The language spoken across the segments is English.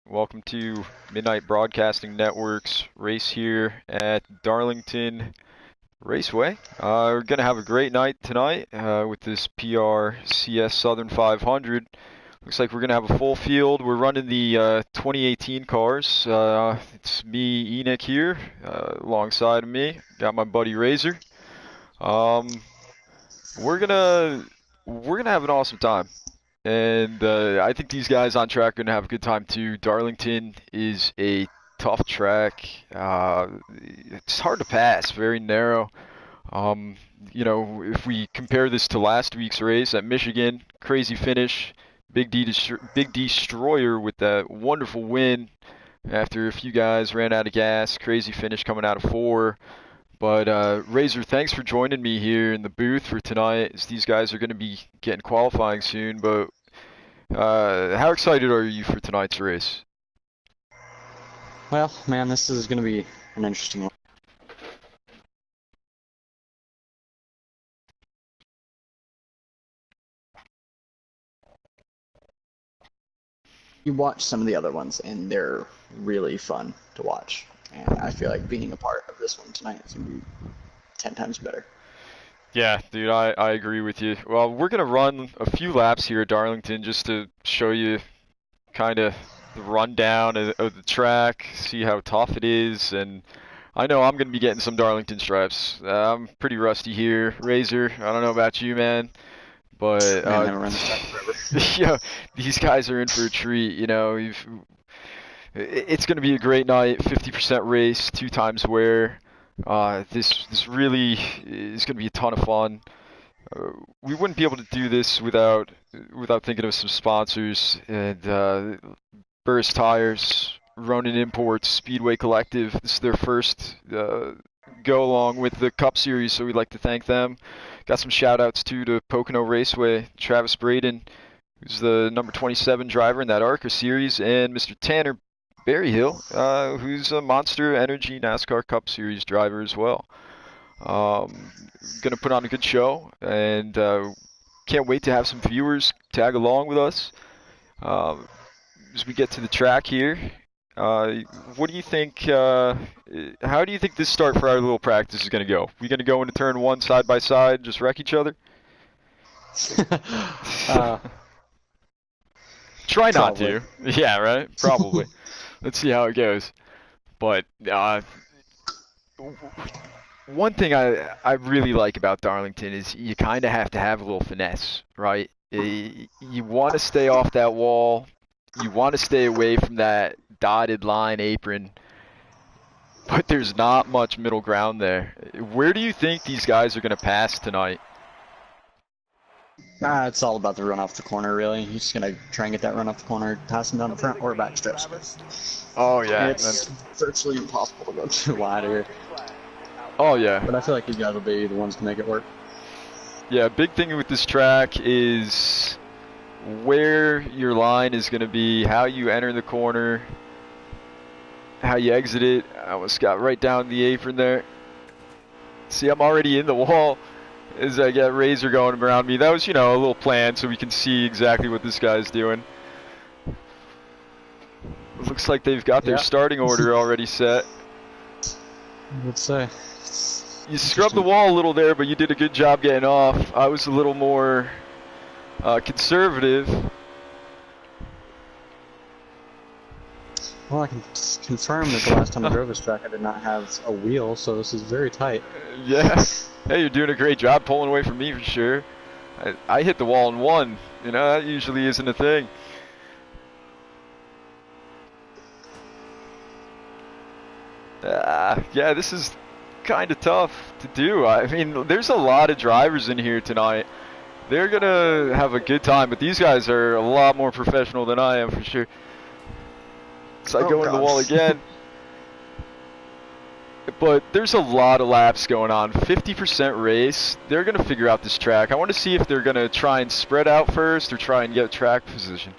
Welcome to Midnight Broadcasting Network's race here at Darlington Raceway. We're going to have a great night tonight with this PRCS Southern 500. Looks like we're going to have a full field. We're running the 2018 cars. It's me, Enoch, here alongside of me. Got my buddy Razor. We're gonna have an awesome time. And I think these guys on track are going to have a good time too. Darlington is a tough track. It's hard to pass, very narrow. If we compare this to last week's race at Michigan, crazy finish, Big Destroyer with that wonderful win after a few guys ran out of gas, crazy finish coming out of 4. But Razor, thanks for joining me here in the booth for tonight, as these guys are going to be getting qualifying soon. But how excited are you for tonight's race? Well, man, this is going to be an interesting one. You watch some of the other ones, and they're really fun to watch. And I feel like being a part of this one tonight is going to be 10 times better. Yeah, dude, I agree with you. Well, we're going to run a few laps here at Darlington just to show you kind of the rundown of the track, see how tough it is. And I know I'm going to be getting some Darlington stripes. I'm pretty rusty here. Razor, I don't know about you, man. But Man, I haven't run this track forever. yeah, these guys are in for a treat. It's going to be a great night. 50% race, 2 times wear. This really is going to be a ton of fun. We wouldn't be able to do this without thinking of some sponsors. And Burris Tires, Ronin Imports, Speedway Collective. This is their first go along with the Cup Series, so we'd like to thank them. Got some shout outs too to Pocono Raceway, Travis Braden, who's the number 27 driver in that ARCA series, and Mr. Tanner Berryhill, who's a Monster Energy NASCAR Cup Series driver as well. Gonna put on a good show, and can't wait to have some viewers tag along with us as we get to the track here. What do you think? How do you think this start for our little practice is gonna go? We gonna go into turn 1 side by side, just wreck each other? Try not to. Yeah, right? Probably. Let's see how it goes. But one thing I really like about Darlington is you kind of have to have a little finesse, right? You want to stay off that wall. You want to stay away from that dotted line apron. But there's not much middle ground there. Where do you think these guys are going to pass tonight? It's all about the run off the corner, really. You're just going to try and get that run off the corner, pass them down the front or back stretch. Oh, yeah. It's virtually impossible to go too wide here. Oh, yeah. But I feel like these guys will be the ones to make it work. Yeah, big thing with this track is where your line is going to be, how you enter the corner, how you exit it. I almost got right down the apron there. See, I'm already in the wall as I get Razor going around me. That was, a little plan so we can see exactly what this guy's doing. It looks like they've got their starting order already set. Let's say. You scrubbed the wall a little there, but you did a good job getting off. I was a little more conservative. Well, I can confirm that the last time I drove this track I did not have a wheel, so this is very tight. Yeah. Hey, you're doing a great job pulling away from me for sure. I hit the wall in 1. That usually isn't a thing. Yeah, this is kind of tough to do. I mean, there's a lot of drivers in here tonight. They're going to have a good time, but these guys are a lot more professional than I am for sure. So I go into the wall again. But there's a lot of laps going on. 50% race. They're going to figure out this track. I want to see if they're going to try and spread out first or try and get track position.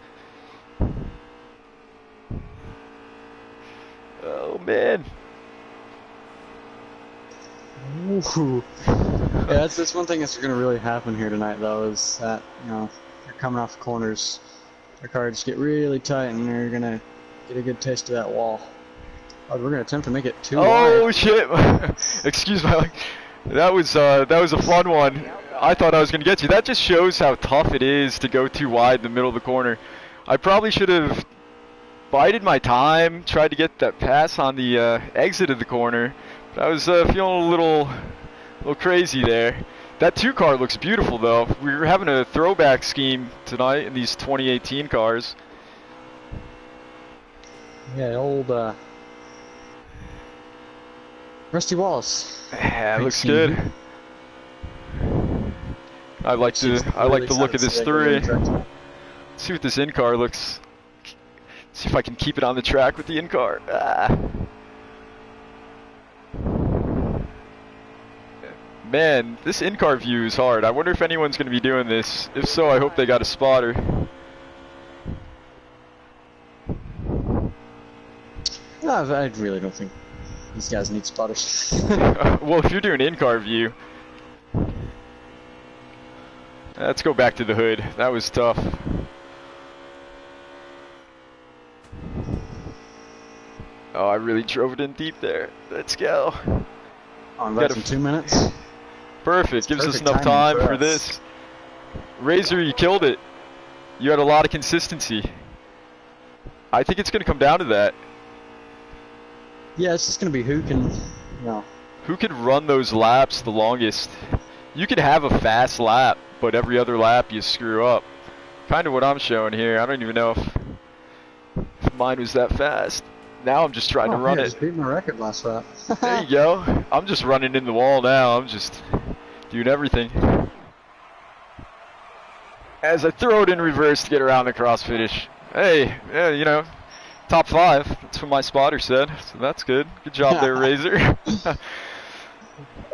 Oh, man. Ooh. Yeah, that's one thing that's going to really happen here tonight, though, is that, they're coming off the corners. Their cars get really tight, and they're going to Get a good taste of that wall. Oh, we're gonna attempt to make it too Oh wide. shit! Excuse my language. That was a fun one. I thought I was gonna get you. That just shows how tough it is to go too wide in the middle of the corner. I probably should have bided my time, tried to get that pass on the exit of the corner. But I was feeling a little crazy there. That 2-car looks beautiful though. We were having a throwback scheme tonight in these 2018 cars. Yeah, old Rusty Wallace. Yeah, it Great looks scene. good. I like the look of this 3. Let's see what this in-car looks. See if I can keep it on the track with the in-car. Man, this in-car view is hard. I wonder if anyone's going to be doing this. If so, I hope they got a spotter. I really don't think these guys need spotters. Well, if you're doing in-car view. Let's go back to the hood. That was tough. Oh, I really drove it in deep there. Let's go. On less than 2 minutes. Perfect. Gives us enough time for this. Razor, you killed it. You had a lot of consistency. I think it's going to come down to that. Yeah, it's just going to be who can, who can run those laps the longest. You could have a fast lap, but every other lap you screw up. Kind of what I'm showing here. I don't even know if mine was that fast. Now I'm just trying to run it. I just beat my record last lap. There you go. I'm just running in the wall now. I'm just doing everything. As I throw it in reverse to get around the cross finish. Hey, yeah, you know, top 5. That's what my spotter said. So that's good. Good job there, Razor.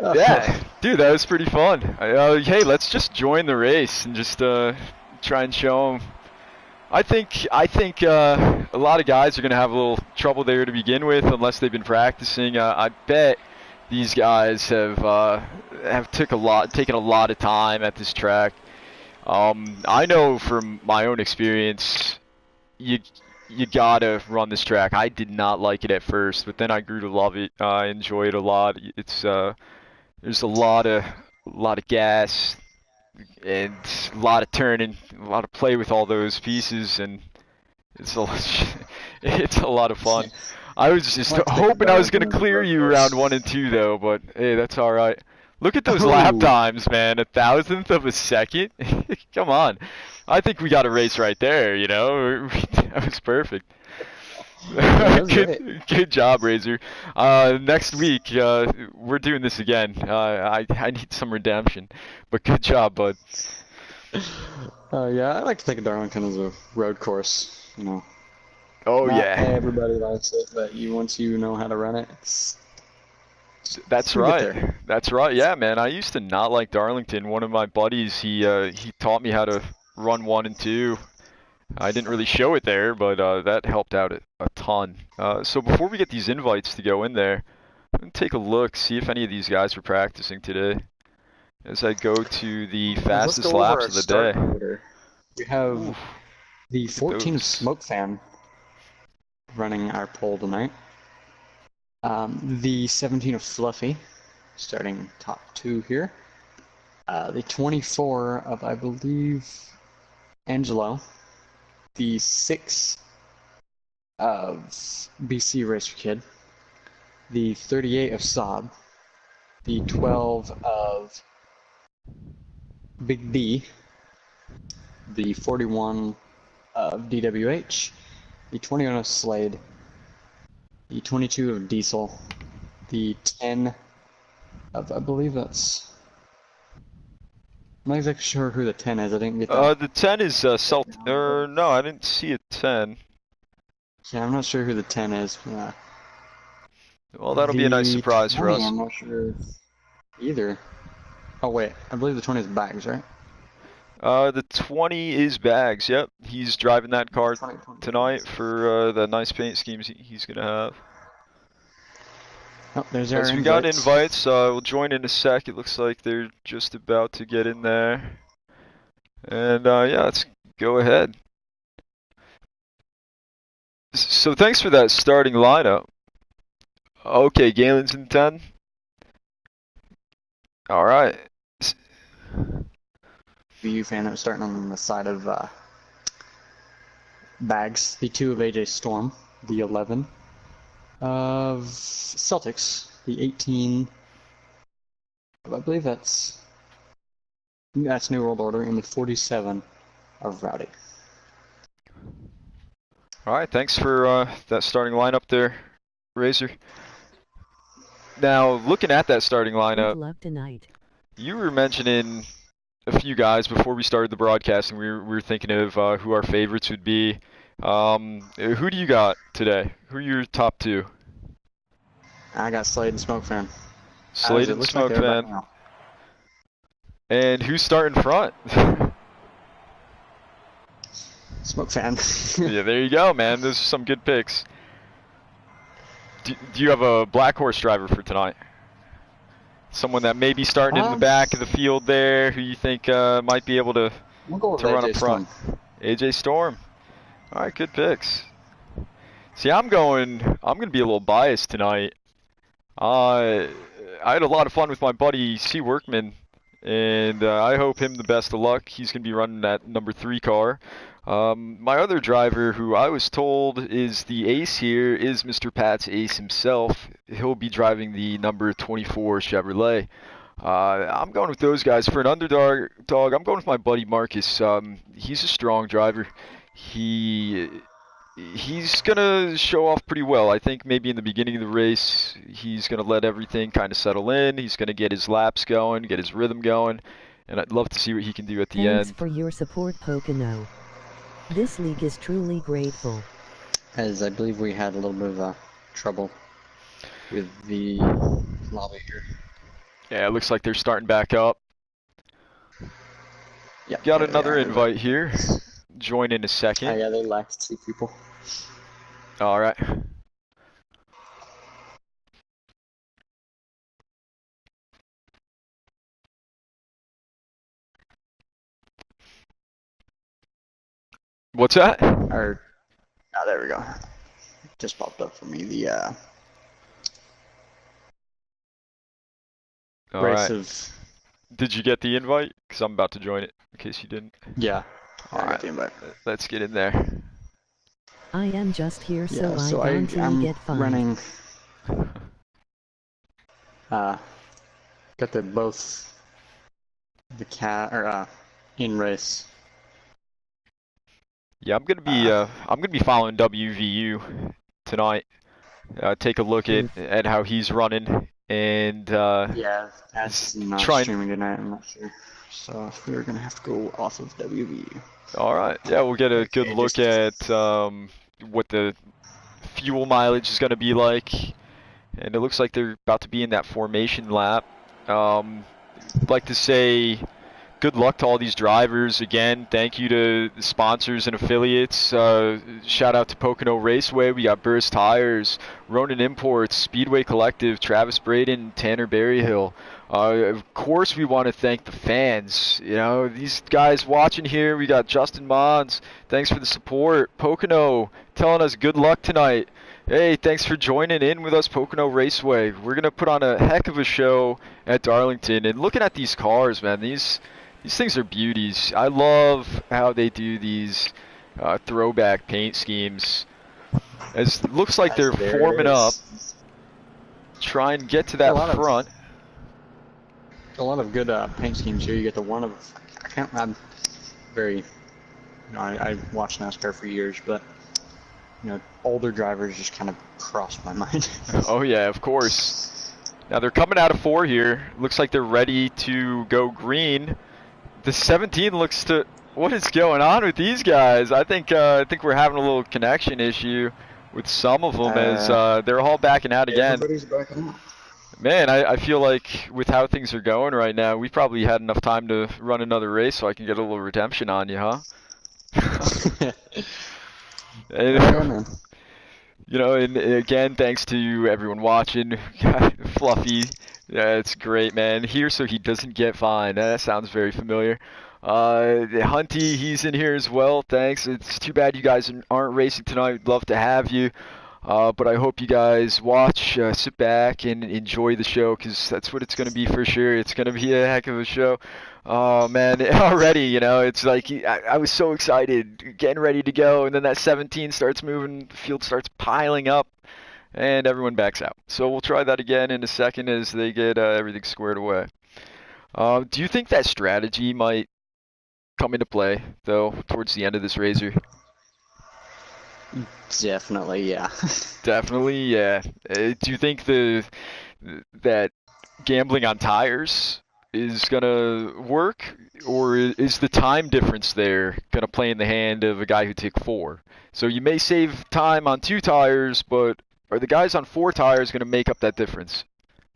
Yeah, dude, that was pretty fun. Hey, let's just join the race and just try and show them. I think a lot of guys are going to have a little trouble there to begin with unless they've been practicing. I bet these guys have taken a lot of time at this track. I know from my own experience, you gotta run this track. I did not like it at first, but then I grew to love it. I enjoy it a lot. It's there's a lot of gas and a lot of turning, a lot of play with all those pieces, and it's a lot of fun. I was just hoping I was gonna clear you around 1 and 2 though, but hey, that's all right. Look at those lap times, man. 1,000th of a second. Come on. I think we got a race right there, you know. That was perfect. Good job, Razor. Next week, we're doing this again. I need some redemption, but good job, bud. Yeah, I like to think of Darlington as a road course, you know. Oh, Not yeah. everybody likes it, but once you know how to run it, That's right. That's right. Yeah, man. I used to not like Darlington. One of my buddies, he taught me how to run 1 and 2. I didn't really show it there, but that helped out a ton. So before we get these invites to go in there, I'm going to take a look, see if any of these guys are practicing today. As I go to the fastest laps of the day. Order. We have the 14 Smoke Fan running our pole tonight. The 17 of Fluffy, starting top 2 here. The 24 of, I believe, Angelo. The 6 of BC Racer Kid. The 38 of Saab. The 12 of Big B. The 41 of DWH. The 21 of Slade. The 22 of Diesel, the 10 of, I believe that's, I'm not exactly sure who the 10 is, I didn't get that. The 10 is no, I didn't see a 10. Yeah, I'm not sure who the 10 is. Well, that'll be a nice surprise 20, for us. I'm not sure either. Oh wait, I believe the 20 is Bags, right? The 20 is Bags, yep. He's driving that car tonight for the nice paint schemes he's going to have. Oh, there's our invites. We got invites. We'll join in a sec. It looks like they're just about to get in there. And yeah, let's go ahead. So thanks for that starting lineup. Okay, Galen's in 10. All right. VU fan that was starting on the side of Bags, the 2 of AJ Storm, the 11 of Celtics, the 18, I believe that's New World Order, and the 47 of Rowdy. All right, thanks for that starting lineup there, Razor. Now, looking at that starting Good lineup, luck tonight. you were mentioning a few guys before we started the broadcast, and we were thinking of who our favorites would be. Who do you got today? Who are your top two? I got Slade and Smoke Fan. Slade It and looks Smoke like they're Fan. backing out. And who's starting front? Smoke Fan. Yeah, there you go, man. Those are some good picks. Do you have a black horse driver for tonight? Someone that may be starting in the back of the field there, who you think might be able to We'll go with run AJ up front? Storm. AJ Storm. All right, good picks. See, I'm gonna be a little biased tonight. I had a lot of fun with my buddy C. Workman, and I hope him the best of luck. He's gonna be running that number 3 car. My other driver, who I was told is the ace here, is Mr. Pat's ace himself. He'll be driving the number 24 Chevrolet. I'm going with those guys. For an underdog, I'm going with my buddy Marcus. He's a strong driver. He's gonna show off pretty well. I think maybe in the beginning of the race, he's gonna let everything kind of settle in. He's gonna get his laps going, get his rhythm going, and I'd love to see what he can do at the Thanks end. for your support, Pocono. This league is truly grateful. As I believe we had a little bit of trouble with the lobby here. Yeah, it looks like they're starting back up. Yep, Got there they another are. invite here. Join in a Oh, second. yeah, they lacked 2 people. All right. What's that? Oh, there we go. Just popped up for me. The All race right. of... Did you get the invite? Because I'm about to join it, in case you didn't. Yeah. All I got right. the invite. Let's get in there. I am just here so Yeah, so I don't I'm get fined. running... got the both the in race. Yeah, I'm gonna be following WVU tonight. Take a look at how he's running, and Yeah, that's not try and- streaming tonight, I'm not sure. So we're gonna have to go off of WVU. all right. Yeah, we'll get a good look at what the fuel mileage is gonna be like, and it looks like they're about to be in that formation lap. Like to say good luck to all these drivers. Again, thank you to the sponsors and affiliates. Shout out to Pocono Raceway. We got Burst Tires, Ronin Imports, Speedway Collective, Travis Braden, Tanner Berryhill. Of course, we want to thank the fans. You know, these guys watching here. We got Justin Mons. Thanks for the support. Pocono telling us good luck tonight. Hey, thanks for joining in with us, Pocono Raceway. We're going to put on a heck of a show at Darlington. And looking at these cars, man, these things are beauties. I love how they do these throwback paint schemes. It looks like they're forming up. Try and get to that front. A lot of good paint schemes here. You get the one of... I'm very... You know, I watched NASCAR for years, but... You know, older drivers just kind of crossed my mind. Oh yeah, of course. Now they're coming out of 4 here. Looks like they're ready to go green. The 17 looks to... What is going on with these guys? I think we're having a little connection issue with some of them as they're all backing out again. Everybody's backing out. Man, I feel like with how things are going right now, we probably had enough time to run another race so I can get a little redemption on you, huh? And, you know, and again, thanks to everyone watching. Fluffy, yeah, it's great, man. Here so he doesn't get fined. That sounds very familiar. Hunty, he's in here as well. Thanks. It's too bad you guys aren't racing tonight. We'd love to have you. But I hope you guys watch, sit back, and enjoy the show, because that's what it's going to be for sure. It's going to be a heck of a show. Oh, man, already, it's like I was so excited, getting ready to go, and then that 17 starts moving, the field starts piling up, and everyone backs out. So we'll try that again in a second as they get everything squared away. Do you think that strategy might come into play, though, towards the end of this razor? Definitely, yeah. Definitely, yeah. Do you think that gambling on tires is gonna work, or is the time difference there gonna play in the hand of a guy who took 4? So you may save time on 2 tires, but are the guys on 4 tires gonna make up that difference?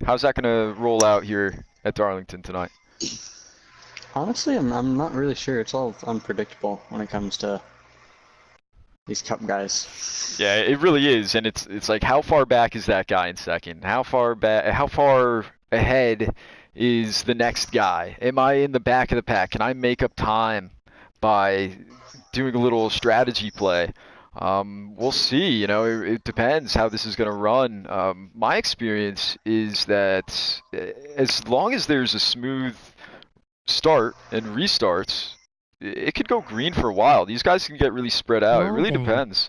How's that gonna roll out here at Darlington tonight? Honestly, I'm not really sure. It's all unpredictable when it comes to these Cup guys. Yeah, it really is, and it's like, how far back is that guy in second? How far ahead is the next guy? Am I in the back of the pack? Can I make up time by doing a little strategy play? We'll see. It depends how this is going to run. My experience is that as long as there's a smooth start and restarts, it could go green for a while. These guys can get really spread out. It really depends.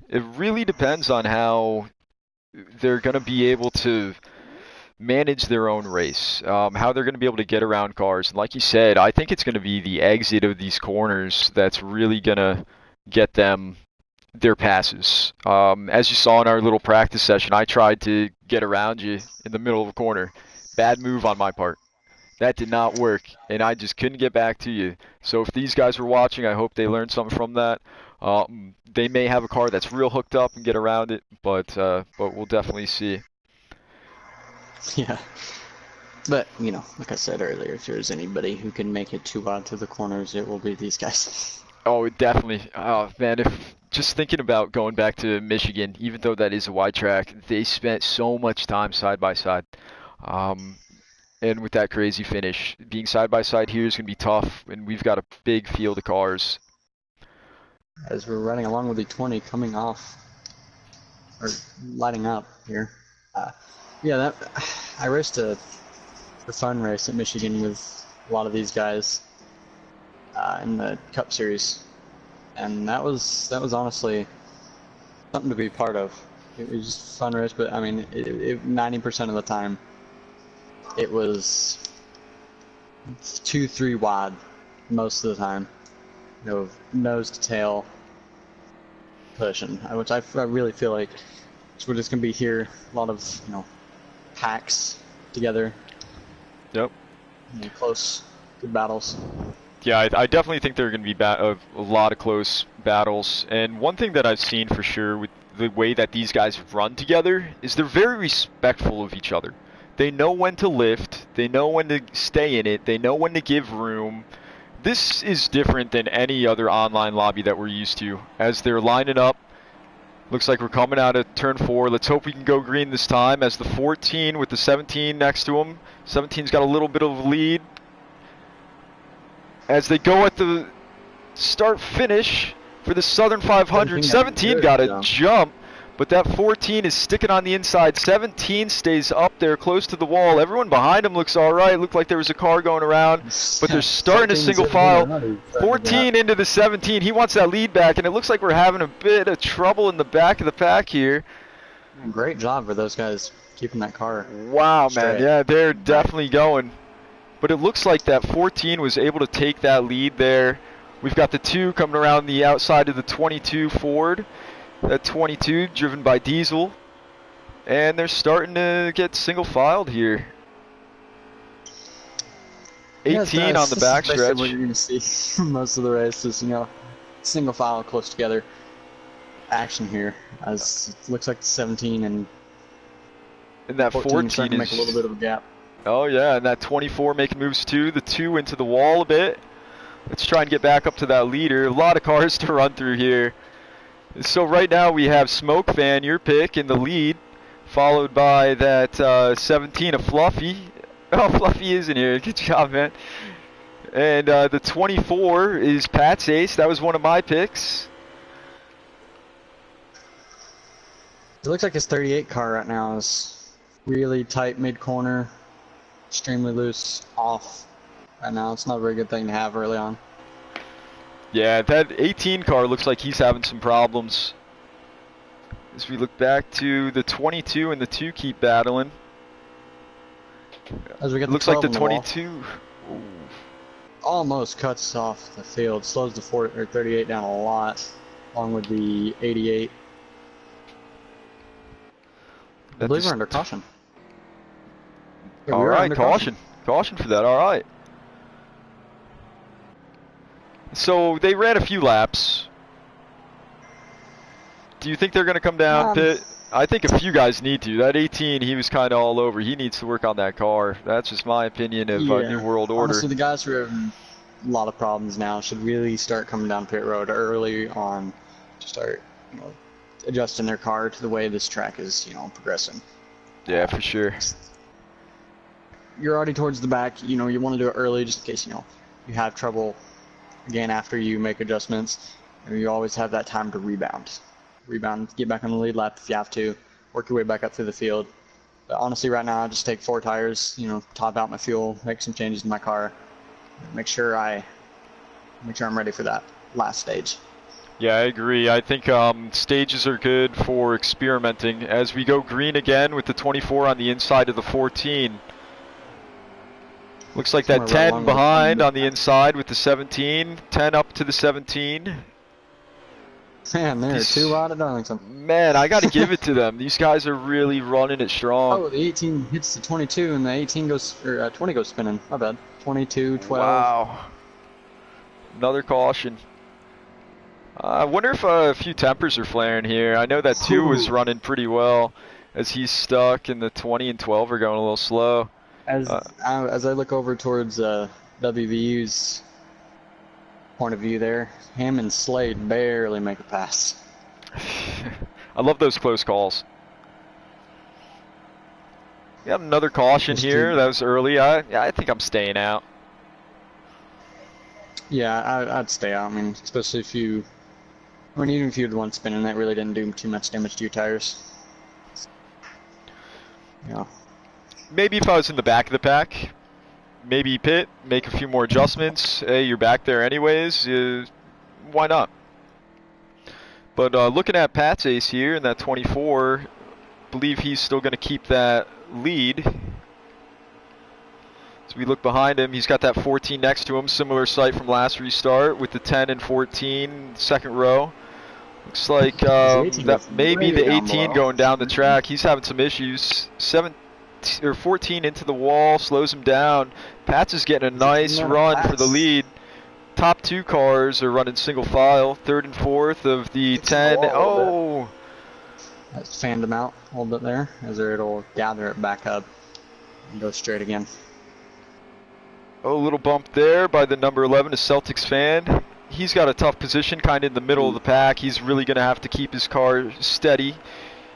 It really depends on how they're going to be able to manage their own race, how they're going to be able to get around cars. And like you said, I think it's going to be the exit of these corners that's really going to get them their passes. As you saw in our little practice session, I tried to get around you in the middle of a corner. Bad move on my part. That did not work, and I just couldn't get back to you. So if these guys were watching, I hope they learned something from that. They may have a car that's real hooked up and get around it, but we'll definitely see. Yeah. But, like I said earlier, if there's anybody who can make it too odd to the corners, it will be these guys. Oh, definitely. Oh, man, just thinking about going back to Michigan, even though that is a wide track, they spent so much time side by side. And with that crazy finish, being side by side here is going to be tough, and we've got a big field of cars. As we're running along with the 20 coming off, or lighting up here. Yeah, I raced a fun race at Michigan with a lot of these guys in the Cup Series, and that was honestly something to be part of. It was just a fun race, but I mean, 90% of the time, it was 2-3 wide most of the time. Nose to tail pushing, which I really feel like it's what it's gonna be here. A lot of packs together. Yep. Close, good battles. Yeah, I definitely think there are going to be a lot of close battles. And one thing that I've seen for sure with the way that these guys run together is they're very respectful of each other. They know when to lift. They know when to stay in it. They know when to give room. This is different than any other online lobby that we're used to. As they're lining up, looks like we're coming out of turn 4. Let's hope we can go green this time as the 14 with the 17 next to him. 17's got a little bit of a lead. As they go at the start-finish for the Southern 500, 17 got a jump, but that 14 is sticking on the inside. 17 stays up there close to the wall. Everyone behind him looks all right. Looked like there was a car going around, but they're starting a single file. 14 into the 17. He wants that lead back, and it looks like we're having a bit of trouble in the back of the pack here. Great job for those guys keeping that car. Wow, straight. Man. Yeah, they're definitely going. But it looks like that 14 was able to take that lead there. We've got the 2 coming around the outside of the 22 Ford. That 22 driven by Diesel. And they're starting to get single filed here. 18 on the backstretch. What you're going to see most of the race is, single file close together action here. As it looks like the 17 and that 14 is starting to make a little bit of a gap. Oh yeah, and that 24 making moves too. The 2 into the wall a bit. Let's try and get back up to that leader. A lot of cars to run through here. So right now we have Smoke Fan, your pick, in the lead, followed by that 17 of Fluffy. Oh, Fluffy is in here. Good job, man. And the 24 is Pat's ace. That was one of my picks. It looks like his 38 car right now is really tight mid-corner, extremely loose, off. Right now, it's not a very good thing to have early on. Yeah, that 18 car looks like he's having some problems. As we look back to the 22 and the 2 keep battling. As we get Looks the like the 12 on the 22. wall, almost cuts off the field, slows the 38 down a lot, along with the 88. I believe we're under caution. Yeah, All we are right, under caution. Caution for that, all right. So they ran a few laps. Do you think they're going to come down pit? I think a few guys need to. That 18, he was kind of all over. He needs to work on that car. That's just my opinion of New World Order. Honestly, the guys who are having a lot of problems now should really start coming down pit road early on to start, adjusting their car to the way this track is, progressing. Yeah, for sure. You're already towards the back. You want to do it early just in case, you have trouble again after you make adjustments. And you always have that time to rebound. Get back on the lead lap if you have to, work your way back up through the field. But honestly, right now, I just take 4 tires, top out my fuel, make some changes in my car, make sure I'm ready for that last stage. Yeah, I agree. I think stages are good for experimenting. As we go green again with the 24 on the inside of the 14. Looks like that 10 behind on the inside with the 17. 10 up to the 17. Man, they're too wide at Darlington. Man, I got to give it to them. These guys are really running it strong. Oh, the 18 hits the 22, and the 18 goes, or 20 goes spinning. My bad. 22, 12. Wow. Another caution. I wonder if a few tempers are flaring here. I know that 2 was running pretty well, as he's stuck, and the 20 and 12 are going a little slow. As I look over towards WVU's point of view there, him and Slade barely make a pass. I love those close calls. We got another caution here. That was early. I think I'm staying out. Yeah, I'd stay out. I mean, especially if you, even if you're the one spinning, that really didn't do too much damage to your tires. Yeah. Maybe if I was in the back of the pack, maybe pit, make a few more adjustments. Hey, you're back there anyways. Why not? But looking at Pat's ace here in that 24, believe he's still going to keep that lead. As we look behind him, he's got that 14 next to him. Similar sight from last restart with the 10 and 14, second row. Looks like that maybe the 18 going down the track. He's having some issues. 14 into the wall, slows him down. Pats is getting a nice run for the lead. Top 2 cars are running single file. 3rd and 4th of the 10. Oh! That's fanned him out a little bit there, as it'll gather it back up and go straight again. Oh, a little bump there by the number 11, a Celtics fan. He's got a tough position, kind of in the middle of the pack. He's really going to have to keep his car steady.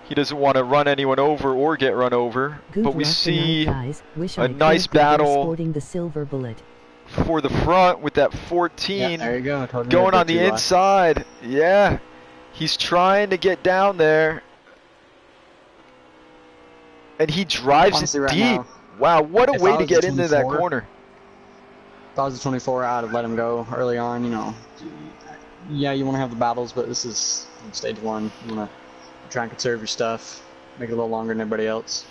He doesn't want to run anyone over or get run over. But we see a nice battle sporting the silver bullet. for the front with that 14 yeah, there you go. going on the inside. Yeah, he's trying to get down there. And he drives Honestly, it right deep. now, Wow, what a way to get into that corner. If I was a 24, I'd have let him go early on, Yeah, you want to have the battles, but this is stage 1. You want to try and conserve your stuff, make it a little longer than everybody else.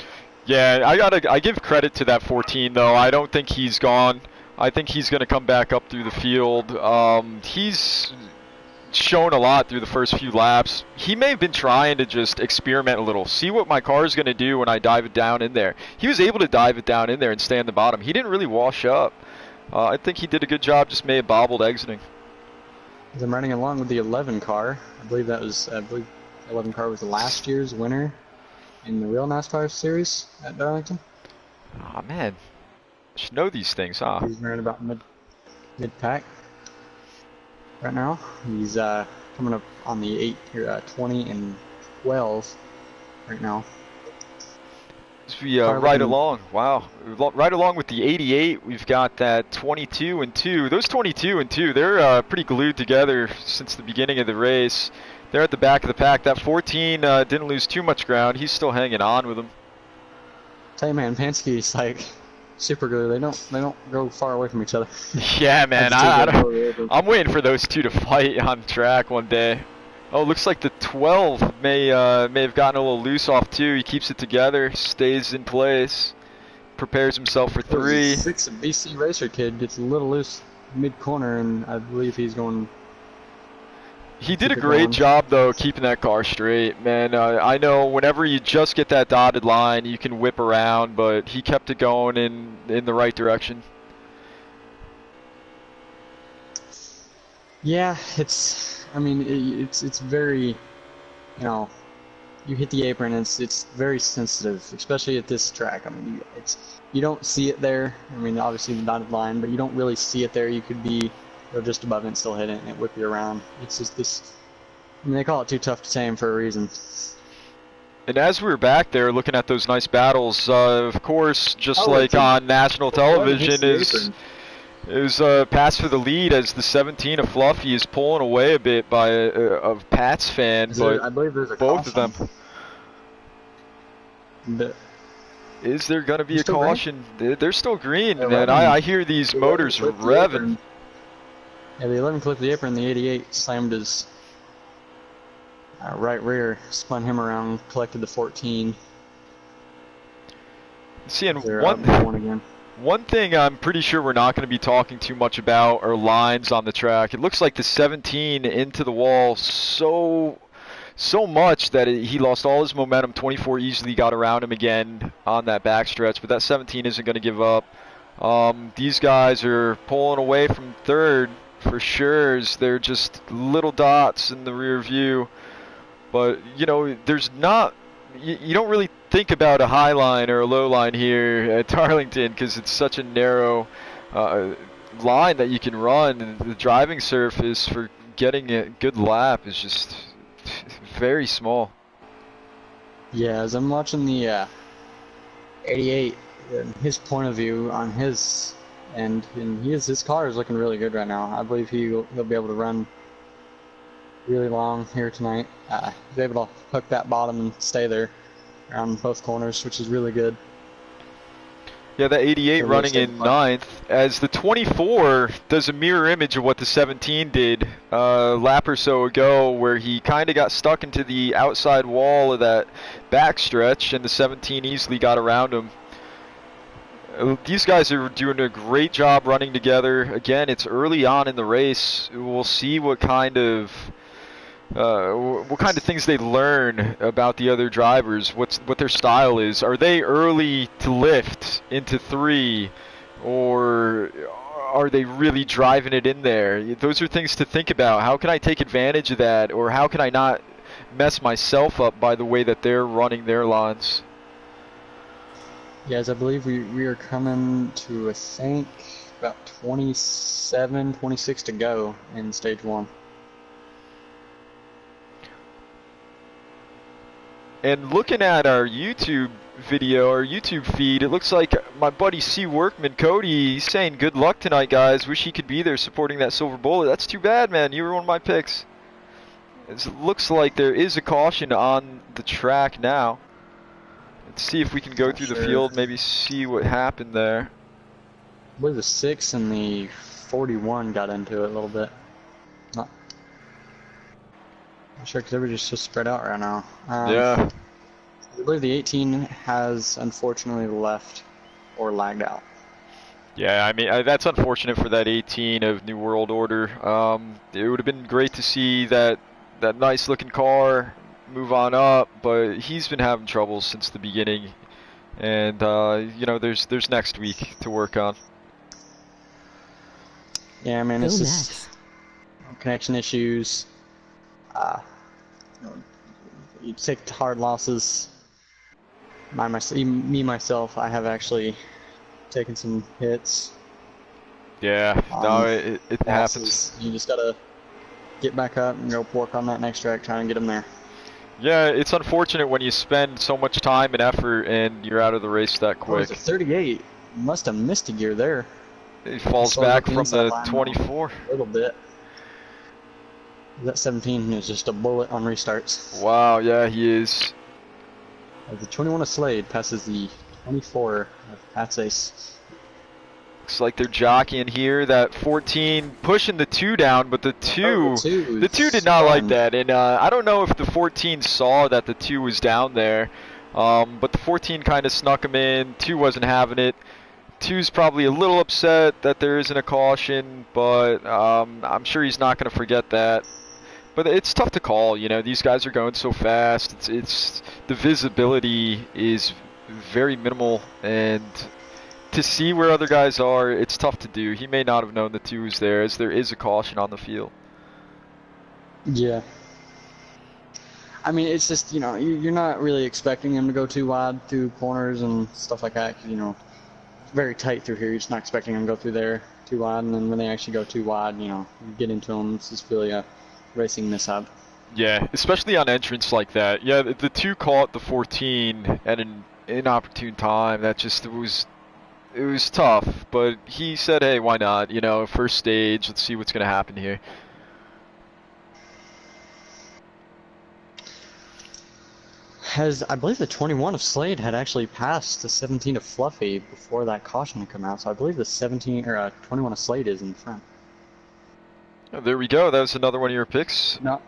Yeah, I give credit to that 14 though. I don't think he's gone. I think he's going to come back up through the field. He's shown a lot through the first few laps. He may have been trying to just experiment a little, see what my car is going to do when I dive it down in there. He was able to dive it down in there and stay on the bottom. He didn't really wash up. I think he did a good job, just may have bobbled exiting. As I'm running along with the 11 car, I believe the 11 car was last year's winner in the real NASCAR series at Darlington. Aw, man. I should know these things, huh? He's running about mid-pack right now. He's coming up on the 20 and 12 right now. As we ride along, wow, right along with the 88, we've got that 22 and 2. Those 22 and 2, they're pretty glued together since the beginning of the race. They're at the back of the pack. That 14 didn't lose too much ground. He's still hanging on with them. Tell you, man, Penske's like super glue. They don't go far away from each other. Yeah, man, I'm waiting for those two to fight on track one day. Oh, looks like the 12 may have gotten a little loose off 2. He keeps it together, stays in place, prepares himself for 3. 6, a BC racer kid gets a little loose mid-corner, and I believe he's going... He did a great job, though, keeping that car straight, man. I know whenever you just get that dotted line, you can whip around, but he kept it going in the right direction. Yeah, I mean, it's very, you know, you hit the apron, it's very sensitive, especially at this track. I mean, you don't see it there. I mean, obviously the dotted line, but you don't really see it there. You could be just above it and still hit it, and it whip you around. It's just this. I mean, they call it too tough to tame for a reason. And as we were back there looking at those nice battles, of course, just like on national television, it was pass for the lead as the 17 of Fluffy is pulling away a bit by a Pats fan, but I believe there's a both caution. of them. Is there going to be a caution? They're still green, man. I hear these motors revving. Yeah, the 11 clipped the apron, the 88 slammed his right rear, spun him around, collected the 14. Seeing one thing I'm pretty sure we're not going to be talking too much about are lines on the track. It looks like the 17 into the wall so much that he lost all his momentum. 24 easily got around him again on that backstretch, but that 17 isn't going to give up. These guys are pulling away from third for sure. They're just little dots in the rear view. But, you know, there's not... You don't really think about a high line or a low line here at Darlington because it's such a narrow line that you can run. And the driving surface for getting a good lap is just very small. Yeah, as I'm watching the 88, his point of view on his end, and his car is looking really good right now. I believe he'll be able to run really long here tonight. He's able to hook that bottom and stay there around both corners, which is really good. Yeah, the 88 running in 9th, as the 24 does a mirror image of what the 17 did a lap or so ago, where he kind of got stuck into the outside wall of that backstretch, and the 17 easily got around him. These guys are doing a great job running together. Again, it's early on in the race. We'll see what kind of things they learn about the other drivers, what their style is. Are they early to lift into 3, or are they really driving it in there? Those are things to think about. How can I take advantage of that, or how can I not mess myself up by the way that they're running their lines? Yes, I believe we are coming to, I think, about 27, 26 to go in stage 1. And looking at our YouTube video, our YouTube feed, it looks like my buddy C. Workman, Cody, he's saying good luck tonight, guys. Wish he could be there supporting that silver bullet. That's too bad, man. You were one of my picks. It looks like there is a caution on the track now. Let's see if we can go through the field, maybe see what happened there. I believe the 6 and the 41 got into it a little bit. Not sure because everybody's just spread out right now. Yeah. I believe the 18 has unfortunately left or lagged out. Yeah, I mean, that's unfortunate for that 18 of New World Order. It would have been great to see that nice looking car move on up, but he's been having trouble since the beginning, and you know, there's next week to work on. Yeah, I mean, it's just connection issues. You take hard losses. Myself, I have actually taken some hits. Yeah, no, it happens. You just gotta get back up and go work on that next track, trying to get them there. Yeah, it's unfortunate when you spend so much time and effort and you're out of the race that Oh, it's quick. a 38. Must have missed a gear there. It falls Slowed back up the from inside the line 24. a little bit. That 17 is just a bullet on restarts. Wow, yeah, he is. The 21 of Slade passes the 24 of Pat's Ace. Looks like they're jockeying here. That 14 pushing the 2 down, but the 2 did not like that. And I don't know if the 14 saw that the 2 was down there, but the 14 kind of snuck him in. 2 wasn't having it. 2's probably a little upset that there isn't a caution, but I'm sure he's not going to forget that. But it's tough to call. You know, these guys are going so fast. It's the visibility is very minimal, and to see where other guys are, it's tough to do. He may not have known the 2 was there, as there is a caution on the field. Yeah. I mean, it's just, you know, you're not really expecting him to go too wide through corners and stuff like that. 'Cause, you know, it's very tight through here. You're just not expecting him to go through there too wide. And then when they actually go too wide, you know, you get into them. It's just really a racing mishap. Yeah, especially on entrance like that. Yeah, the 2 caught the 14 at an inopportune time. That just it was tough, but he said, hey, why not? You know, first stage, let's see what's going to happen here. I believe the 21 of Slade had actually passed the 17 of Fluffy before that caution had come out, so I believe the 21 of Slade is in front. Oh, there we go. That was another one of your picks. No.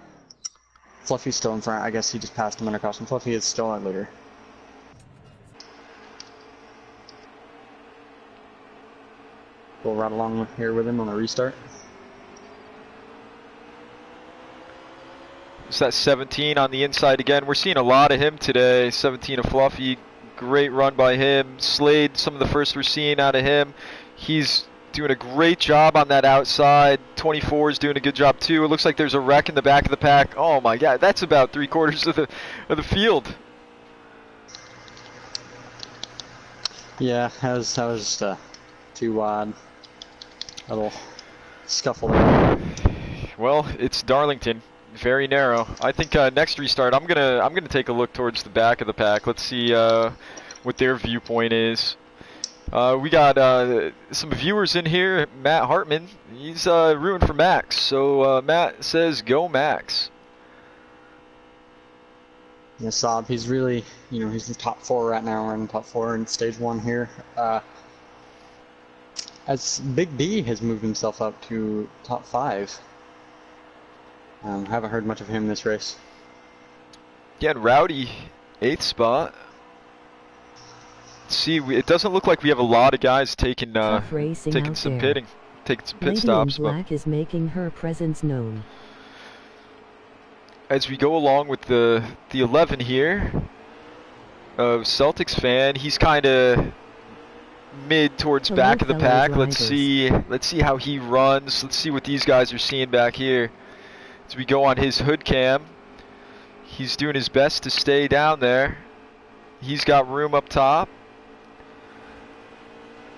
Fluffy's still in front. I guess he just passed him under caution. Fluffy is still our leader. We'll ride along here with him on the restart. It's that 17 on the inside again. We're seeing a lot of him today. 17 of Fluffy. Great run by him. Slade, some of the first we're seeing out of him. He's doing a great job on that outside. 24 is doing a good job too. It looks like there's a wreck in the back of the pack. Oh my god, that's about 3/4 of the field. Yeah, that was just too wide. A little scuffle there. Well, it's Darlington. Very narrow. I think next restart I'm gonna take a look towards the back of the pack. Let's see what their viewpoint is. We got some viewers in here. Matt Hartman, he's rooting for Max. So Matt says, "Go Max." Yeah, Saab, he's really, you know, he's in the top 4 right now. We're in the top 4 in stage 1 here. As Big D has moved himself up to top 5. Haven't heard much of him this race. Yeah, and Rowdy, 8th spot. See, it doesn't look like we have a lot of guys taking some pit stops. Lady in Black is making her presence known. As we go along with the 11 here of Celtics fan, he's kind of mid towards back of the pack. Let's see how he runs. Let's see what these guys are seeing back here. As we go on his hood cam, he's doing his best to stay down there. He's got room up top.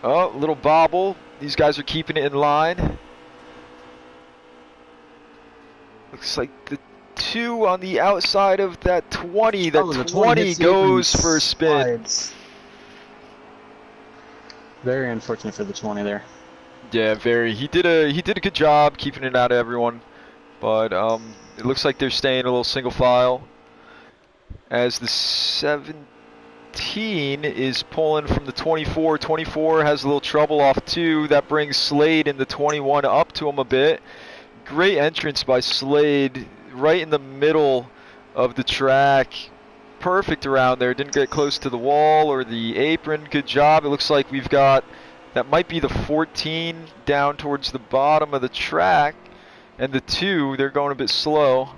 Oh, little bobble. These guys are keeping it in line. Looks like the 2 on the outside of that 20. That 20 goes for a spin. Very unfortunate for the 20 there. Yeah, very. He did a good job keeping it out of everyone, but it looks like they're staying a little single file. As the 17 is pulling from the 24. 24 has a little trouble off 2. That brings Slade and the 21 up to him a bit. Great entrance by Slade, right in the middle of the track. Perfect around there. Didn't get close to the wall or the apron. Good job. It looks like we've got, that might be the 14 down towards the bottom of the track. And the 2, they're going a bit slow.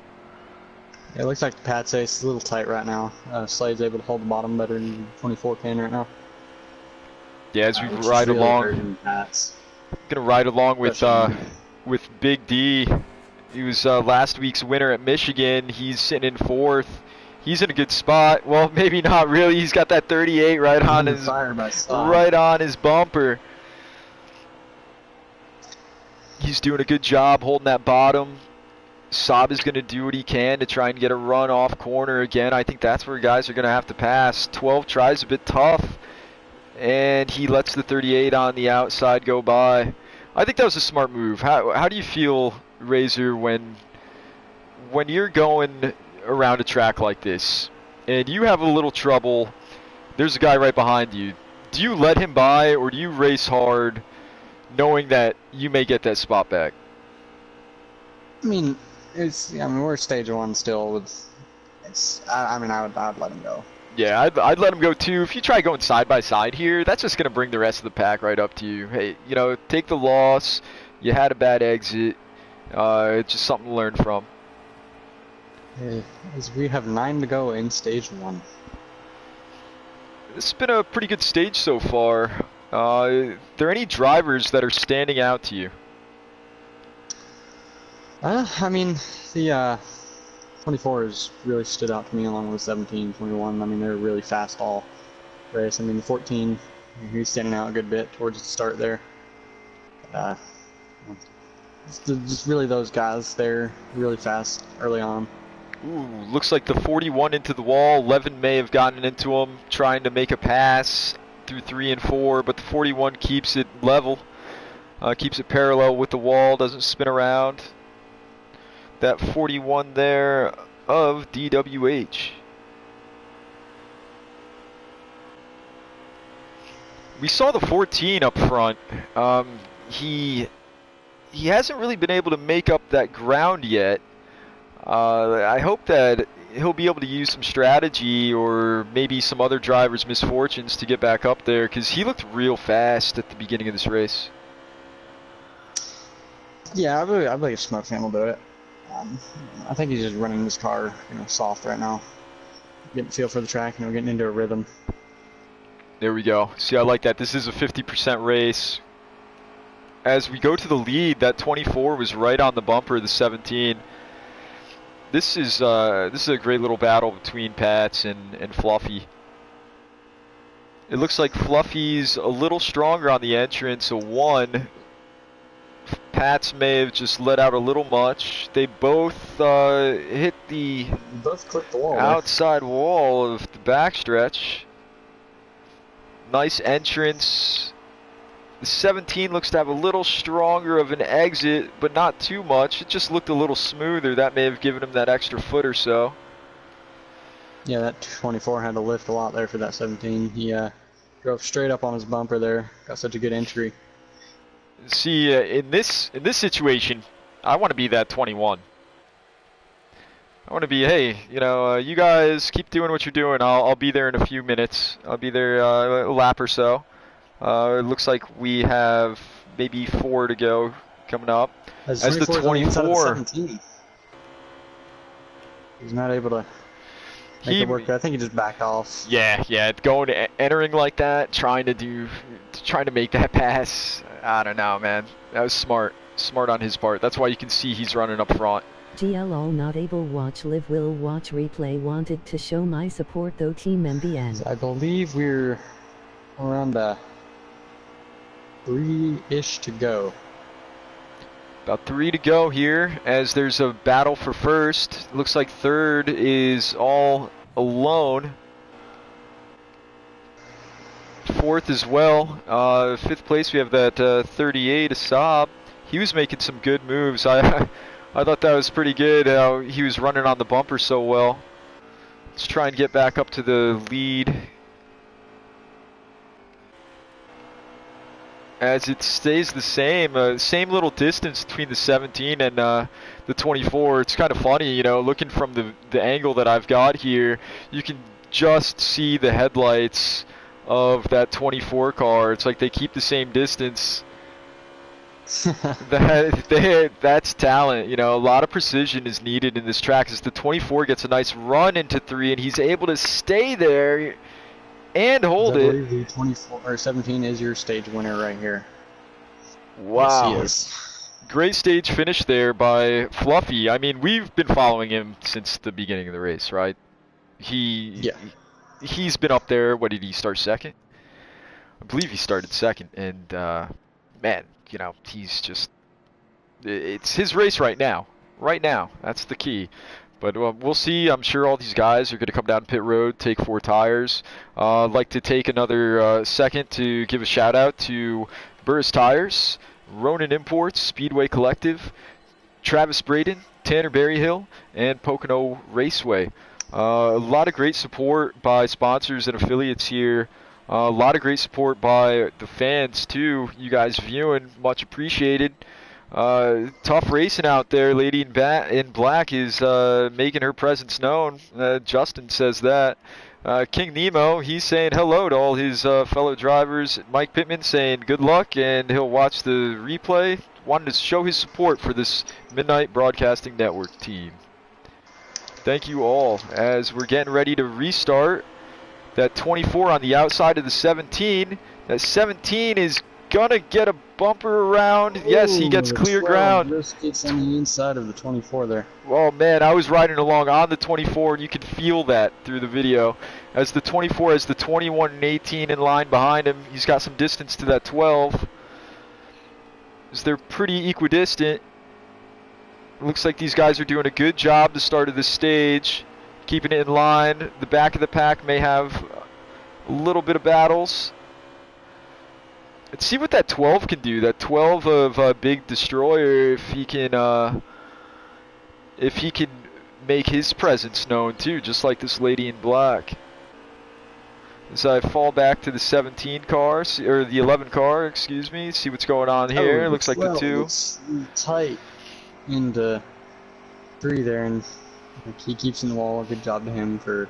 It looks like Pat's Ace is a little tight right now. Slade's able to hold the bottom better than 24 can right now. Yeah, as we ride really along. Gonna ride along with Big D. He was last week's winner at Michigan. He's sitting in 4th. He's in a good spot. Well, maybe not really. He's got that 38 right on his bumper. He's doing a good job holding that bottom. Saab is going to do what he can to try and get a run off corner again. I think that's where guys are going to have to pass. 12 tries a bit tough, and he lets the 38 on the outside go by. I think that was a smart move. How do you feel, Razor, when you're going around a track like this and you have a little trouble, there's a guy right behind you. Do you let him by, or do you race hard knowing that you may get that spot back? I mean, we're stage 1 still with. I would let him go. Yeah, I'd let him go too. If you try going side by side here, that's just going to bring the rest of the pack right up to you. Hey, take the loss. You had a bad exit. It's just something to learn from. As we have 9 to go in stage 1. This has been a pretty good stage so far. Are there any drivers that are standing out to you? The 24 has really stood out to me along with 17, 21. They're really fast all race. The 14, he's standing out a good bit towards the start there. Just really those guys, they're really fast early on. Ooh, looks like the 41 into the wall. 11 may have gotten into him, trying to make a pass through 3 and 4, but the 41 keeps it level, keeps it parallel with the wall, doesn't spin around. That 41 there of DWH. We saw the 14 up front. He hasn't really been able to make up that ground yet. I hope that he'll be able to use some strategy or maybe some other drivers' misfortunes to get back up there, because he looked real fast at the beginning of this race. Yeah, I believe Smokefan will do it. I think he's just running his car, soft right now. Getting a feel for the track, getting into a rhythm. There we go. See, I like that. This is a 50% race. As we go to the lead, that 24 was right on the bumper of the 17. This is a great little battle between Pats and Fluffy. It looks like Fluffy's a little stronger on the entrance, a 1. Pats may have just let out a little much. They both hit the clipped the wall, outside wall of the backstretch. Nice entrance. The 17 looks to have a little stronger of an exit, but not too much. It just looked a little smoother. That may have given him that extra foot or so. Yeah, that 24 had to lift a lot there for that 17. He drove straight up on his bumper there. Got such a good entry. See, in this situation, I want to be that 21. I want to be, hey, you guys keep doing what you're doing. I'll be there in a few minutes. I'll be there a lap or so. It looks like we have maybe 4 to go coming up. As the 24, he's not able to make it work. I think he just backed off. Yeah, entering like that, trying to make that pass. I don't know, man. That was smart on his part. That's why you can see he's running up front. GL all not able watch live will watch replay wanted to show my support though team MBN. I believe we're around 3-ish to go. About 3 to go here as there's a battle for first. Looks like third is all alone. Fourth as well. Fifth place we have that 38 Saab. He was making some good moves. I thought that was pretty good. He was running on the bumper so well. Let's try and get back up to the lead. As it stays the same little distance between the 17 and the 24. It's kind of funny, looking from the angle that I've got here, you can just see the headlights of that 24 car. It's like they keep the same distance. That's talent. A lot of precision is needed in this track as the 24 gets a nice run into 3 and he's able to stay there and hold it. I believe the 24 or 17 is your stage winner right here. Wow. Yes, he is. Great stage finish there by Fluffy. We've been following him since the beginning of the race, right? He's been up there. What, did he start second? I believe he started second. And, man, he's just... It's his race right now. right now. That's the key. But we'll see. I'm sure all these guys are going to come down pit road, take 4 tires. I'd like to take another second to give a shout out to Burris Tires, Ronin Imports, Speedway Collective, Travis Braden, Tanner Berryhill, and Pocono Raceway. A lot of great support by sponsors and affiliates here. A lot of great support by the fans too. You guys viewing, much appreciated. Tough racing out there. Lady in Black is making her presence known. Justin says that. King Nemo, he's saying hello to all his fellow drivers. Mike Pittman saying good luck, and he'll watch the replay. Wanted to show his support for this Midnight Broadcasting Network team. Thank you all as we're getting ready to restart. That 24 on the outside of the 17. That 17 is gonna get a bumper around. Yes, he gets clear ground. Just gets on the inside of the 24 there. Oh man, I was riding along on the 24 and you could feel that through the video. As the 24 has the 21 and 18 in line behind him. He's got some distance to that 12. As they're pretty equidistant. Looks like these guys are doing a good job the start of this stage. Keeping it in line. The back of the pack may have a little bit of battles. Let's see what that 12 can do. That 12 of Big Destroyer, if he can make his presence known too, just like this lady in black. As I fall back to the 17 car, or the 11 car, excuse me, see what's going on here. Looks like the 2. It's tight into 3 there, and he keeps in the wall. Good job to him for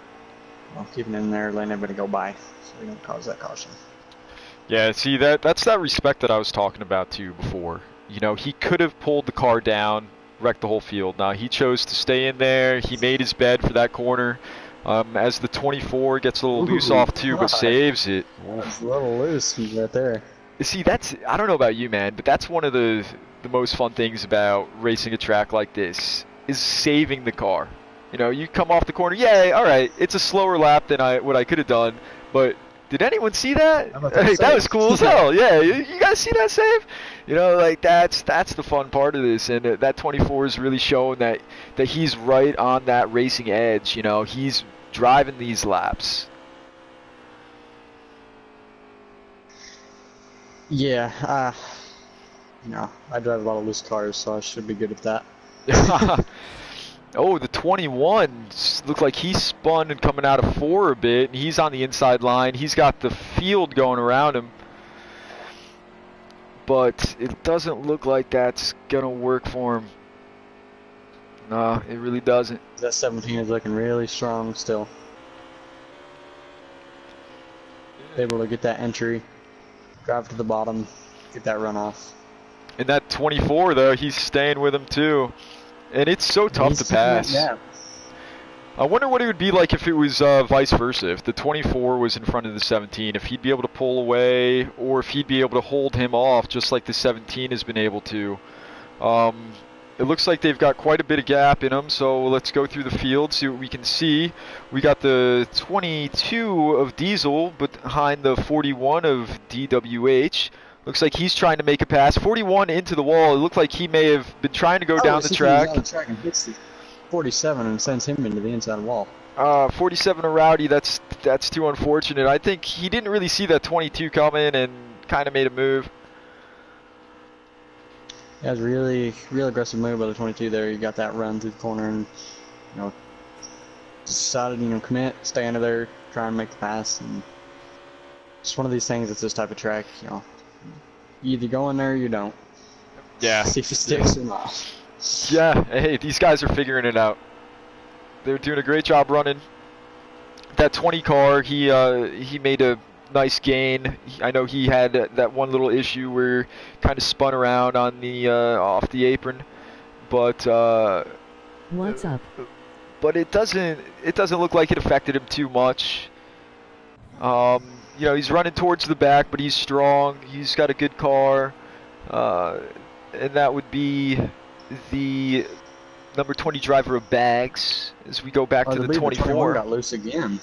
keeping in there, letting everybody go by, so we don't cause that caution. Yeah, see, that's that respect that I was talking about to you before. You know, he could have pulled the car down, wrecked the whole field. Now, he chose to stay in there. He made his bed for that corner. As the 24 gets a little loose off too, but saves it. That's a little loose right there. See, I don't know about you, man, but that's one of the most fun things about racing a track like this, is saving the car. You know, you come off the corner, yay, all right, it's a slower lap than what I could have done, but did anyone see that? Hey, that was cool as hell. Yeah, you guys see that save? You know, like that's the fun part of this, and that 24 is really showing that he's right on that racing edge. You know, he's driving these laps. Yeah, you know, I drive a lot of loose cars, so I should be good at that. Oh, the 21 looked like he spun and coming out of 4 a bit, and he's on the inside line. He's got the field going around him, but it doesn't look like that's gonna work for him. No, it really doesn't. That 17 is looking really strong still. Able to get that entry, drive to the bottom, get that runoff. And that 24 though, he's staying with him too. And it's so tough to pass. Yeah. I wonder what it would be like if it was vice versa. If the 24 was in front of the 17, if he'd be able to pull away, or if he'd be able to hold him off, just like the 17 has been able to. It looks like they've got quite a bit of gap in them, so let's go through the field, see what we can see. We got the 22 of Diesel behind the 41 of DWH. Looks like he's trying to make a pass. 41 into the wall. It looked like he may have been trying to go down the track. Down the track and hits the 47 and sends him into the inside wall. 47 of Rowdy. That's too unfortunate. I think he didn't really see that 22 coming and kind of made a move. Yeah, it was real aggressive move by the 22 there. You got that run through the corner and, you know, decided, you know, commit, stay under there, try and make the pass. And it's one of these things. It's this type of track, you know. You either go in there or you don't. Yeah. See if it sticks or not. Yeah. Hey, these guys are figuring it out. They're doing a great job running. That 20 car, he made a nice gain. I know he had that one little issue where kind of spun around on the off the apron, but What's up? But it doesn't look like it affected him too much. You know, he's running towards the back, but he's strong. He's got a good car, and that would be the number 20 driver of Bags. As we go back to the 24. 21 got loose again.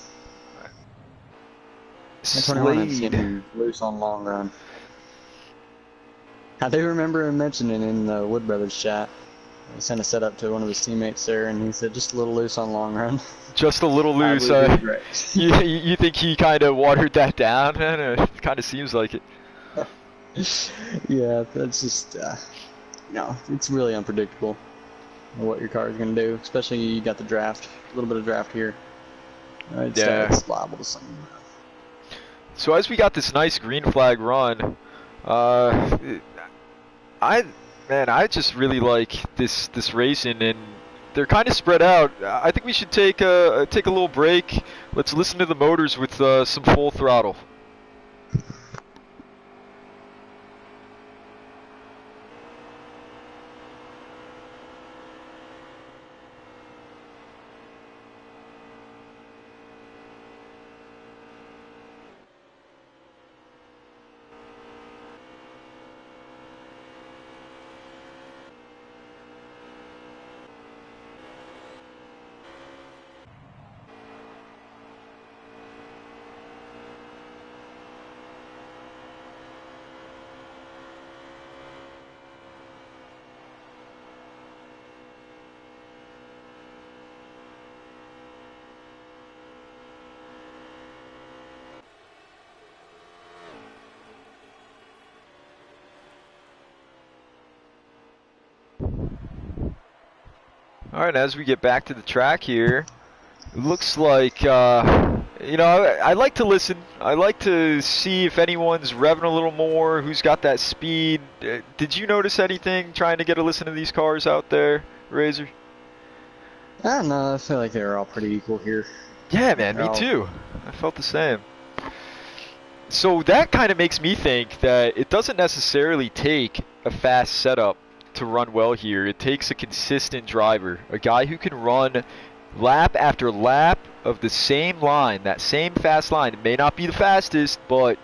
Slade. Loose on long run. I do remember him mentioning in the Wood Brothers chat He sent a setup to one of his teammates there, and he said just a little loose on long run. Just a little I loose. believe he's right. You think he kind of watered that down? It kind of seems like it. Yeah, that's just, it's really unpredictable what your car is going to do, especially you got the draft, a little bit of draft here. It's liable to something. So as we got this nice green flag run, I just really like this racing, and they're kind of spread out. I think we should take a little break. Let's listen to the motors with some full throttle. All right, as we get back to the track here, it looks like, I like to listen. I like to see if anyone's revving a little more, who's got that speed. Did you notice anything trying to get a listen to these cars out there, Razor? I don't know, I feel like they were all pretty equal here. Yeah, man, me too. I felt the same. So that kind of makes me think that it doesn't necessarily take a fast setup to run well here. It takes a consistent driver, a guy who can run lap after lap of the same line, that same fast line. It may not be the fastest, but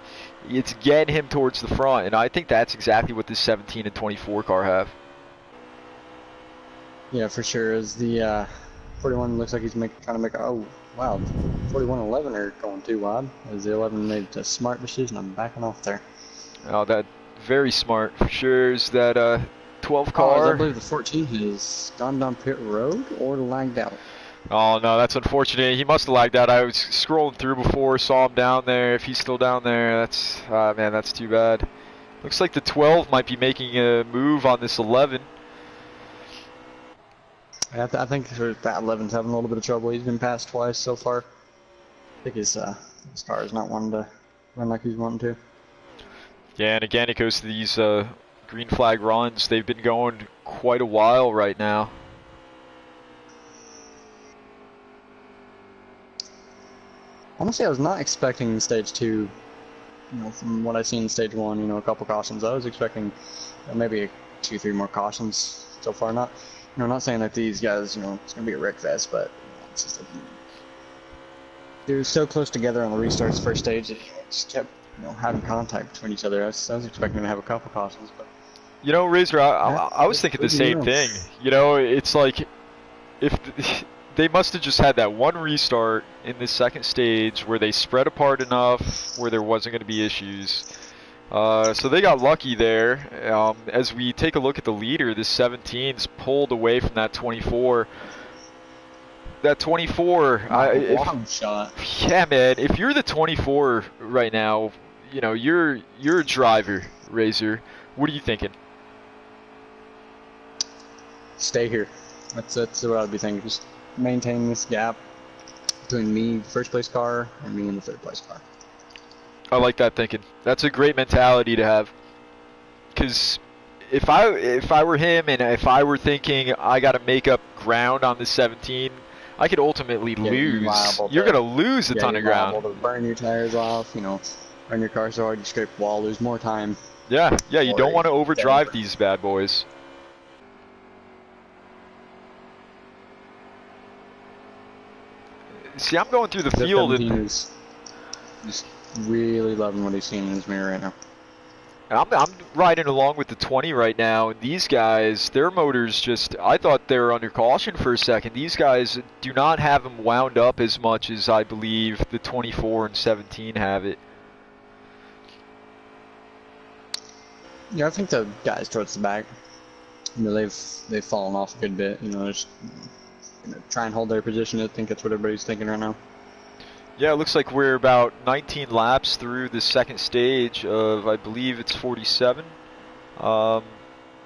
it's getting him towards the front, and I think that's exactly what this 17 and 24 car have. Yeah, for sure. As the 41 looks like he's trying to make. Oh, wow. 41 and 11 are going too wide. As the 11 made a smart decision, I'm backing off there. Oh, that very smart for sure. Is that 12 car? I believe the 14 has gone down pit road or lagged out. Oh no, that's unfortunate. He must have lagged out. I was scrolling through before, saw him down there. If he's still down there, that's man, that's too bad. Looks like the 12 might be making a move on this 11. I think that 11's having a little bit of trouble. He's been passed twice so far. I think his car is not wanting to run like he's wanting to. Yeah, and again, it goes to these green flag runs. They've been going quite a while right now. Honestly, I was not expecting stage 2, from what I've seen in stage 1, a couple cautions. I was expecting maybe 2-3 more cautions so far. Not saying that these guys, it's going to be a wreck fest, but it's just they're so close together on the restarts first stage that just kept, having contact between each other. I was expecting to have a couple cautions, but. Razor, I was thinking the same thing. It's like if they must have just had that one restart in this second stage where they spread apart enough where there wasn't going to be issues. So they got lucky there. As we take a look at the leader, this 17's pulled away from that 24. That 24, long shot. Yeah, man. If you're the 24 right now, you're a driver, Razor. What are you thinking? Stay here. That's what I'd be thinking. Just maintain this gap between me, the first place car, and me in the third place car. I like that thinking. That's a great mentality to have. Because if I were him and if I were thinking I got to make up ground on the 17, I could ultimately lose. You're going to lose a ton of ground. You're liable to burn your tires off, run your car so hard you scrape the wall, lose more time. Yeah, you don't want to overdrive these bad boys. See, I'm going through the field and is just really loving what he's seeing in his mirror right now. I'm riding along with the 20 right now, and these guys, their motors I thought they were under caution for a second. These guys do not have them wound up as much as I believe the 24 and 17 have it. Yeah, I think the guys towards the back You know, they've fallen off a good bit. You know, just try and hold their position. I think that's what everybody's thinking right now. Yeah, it looks like we're about 19 laps through the second stage of, I believe it's 47.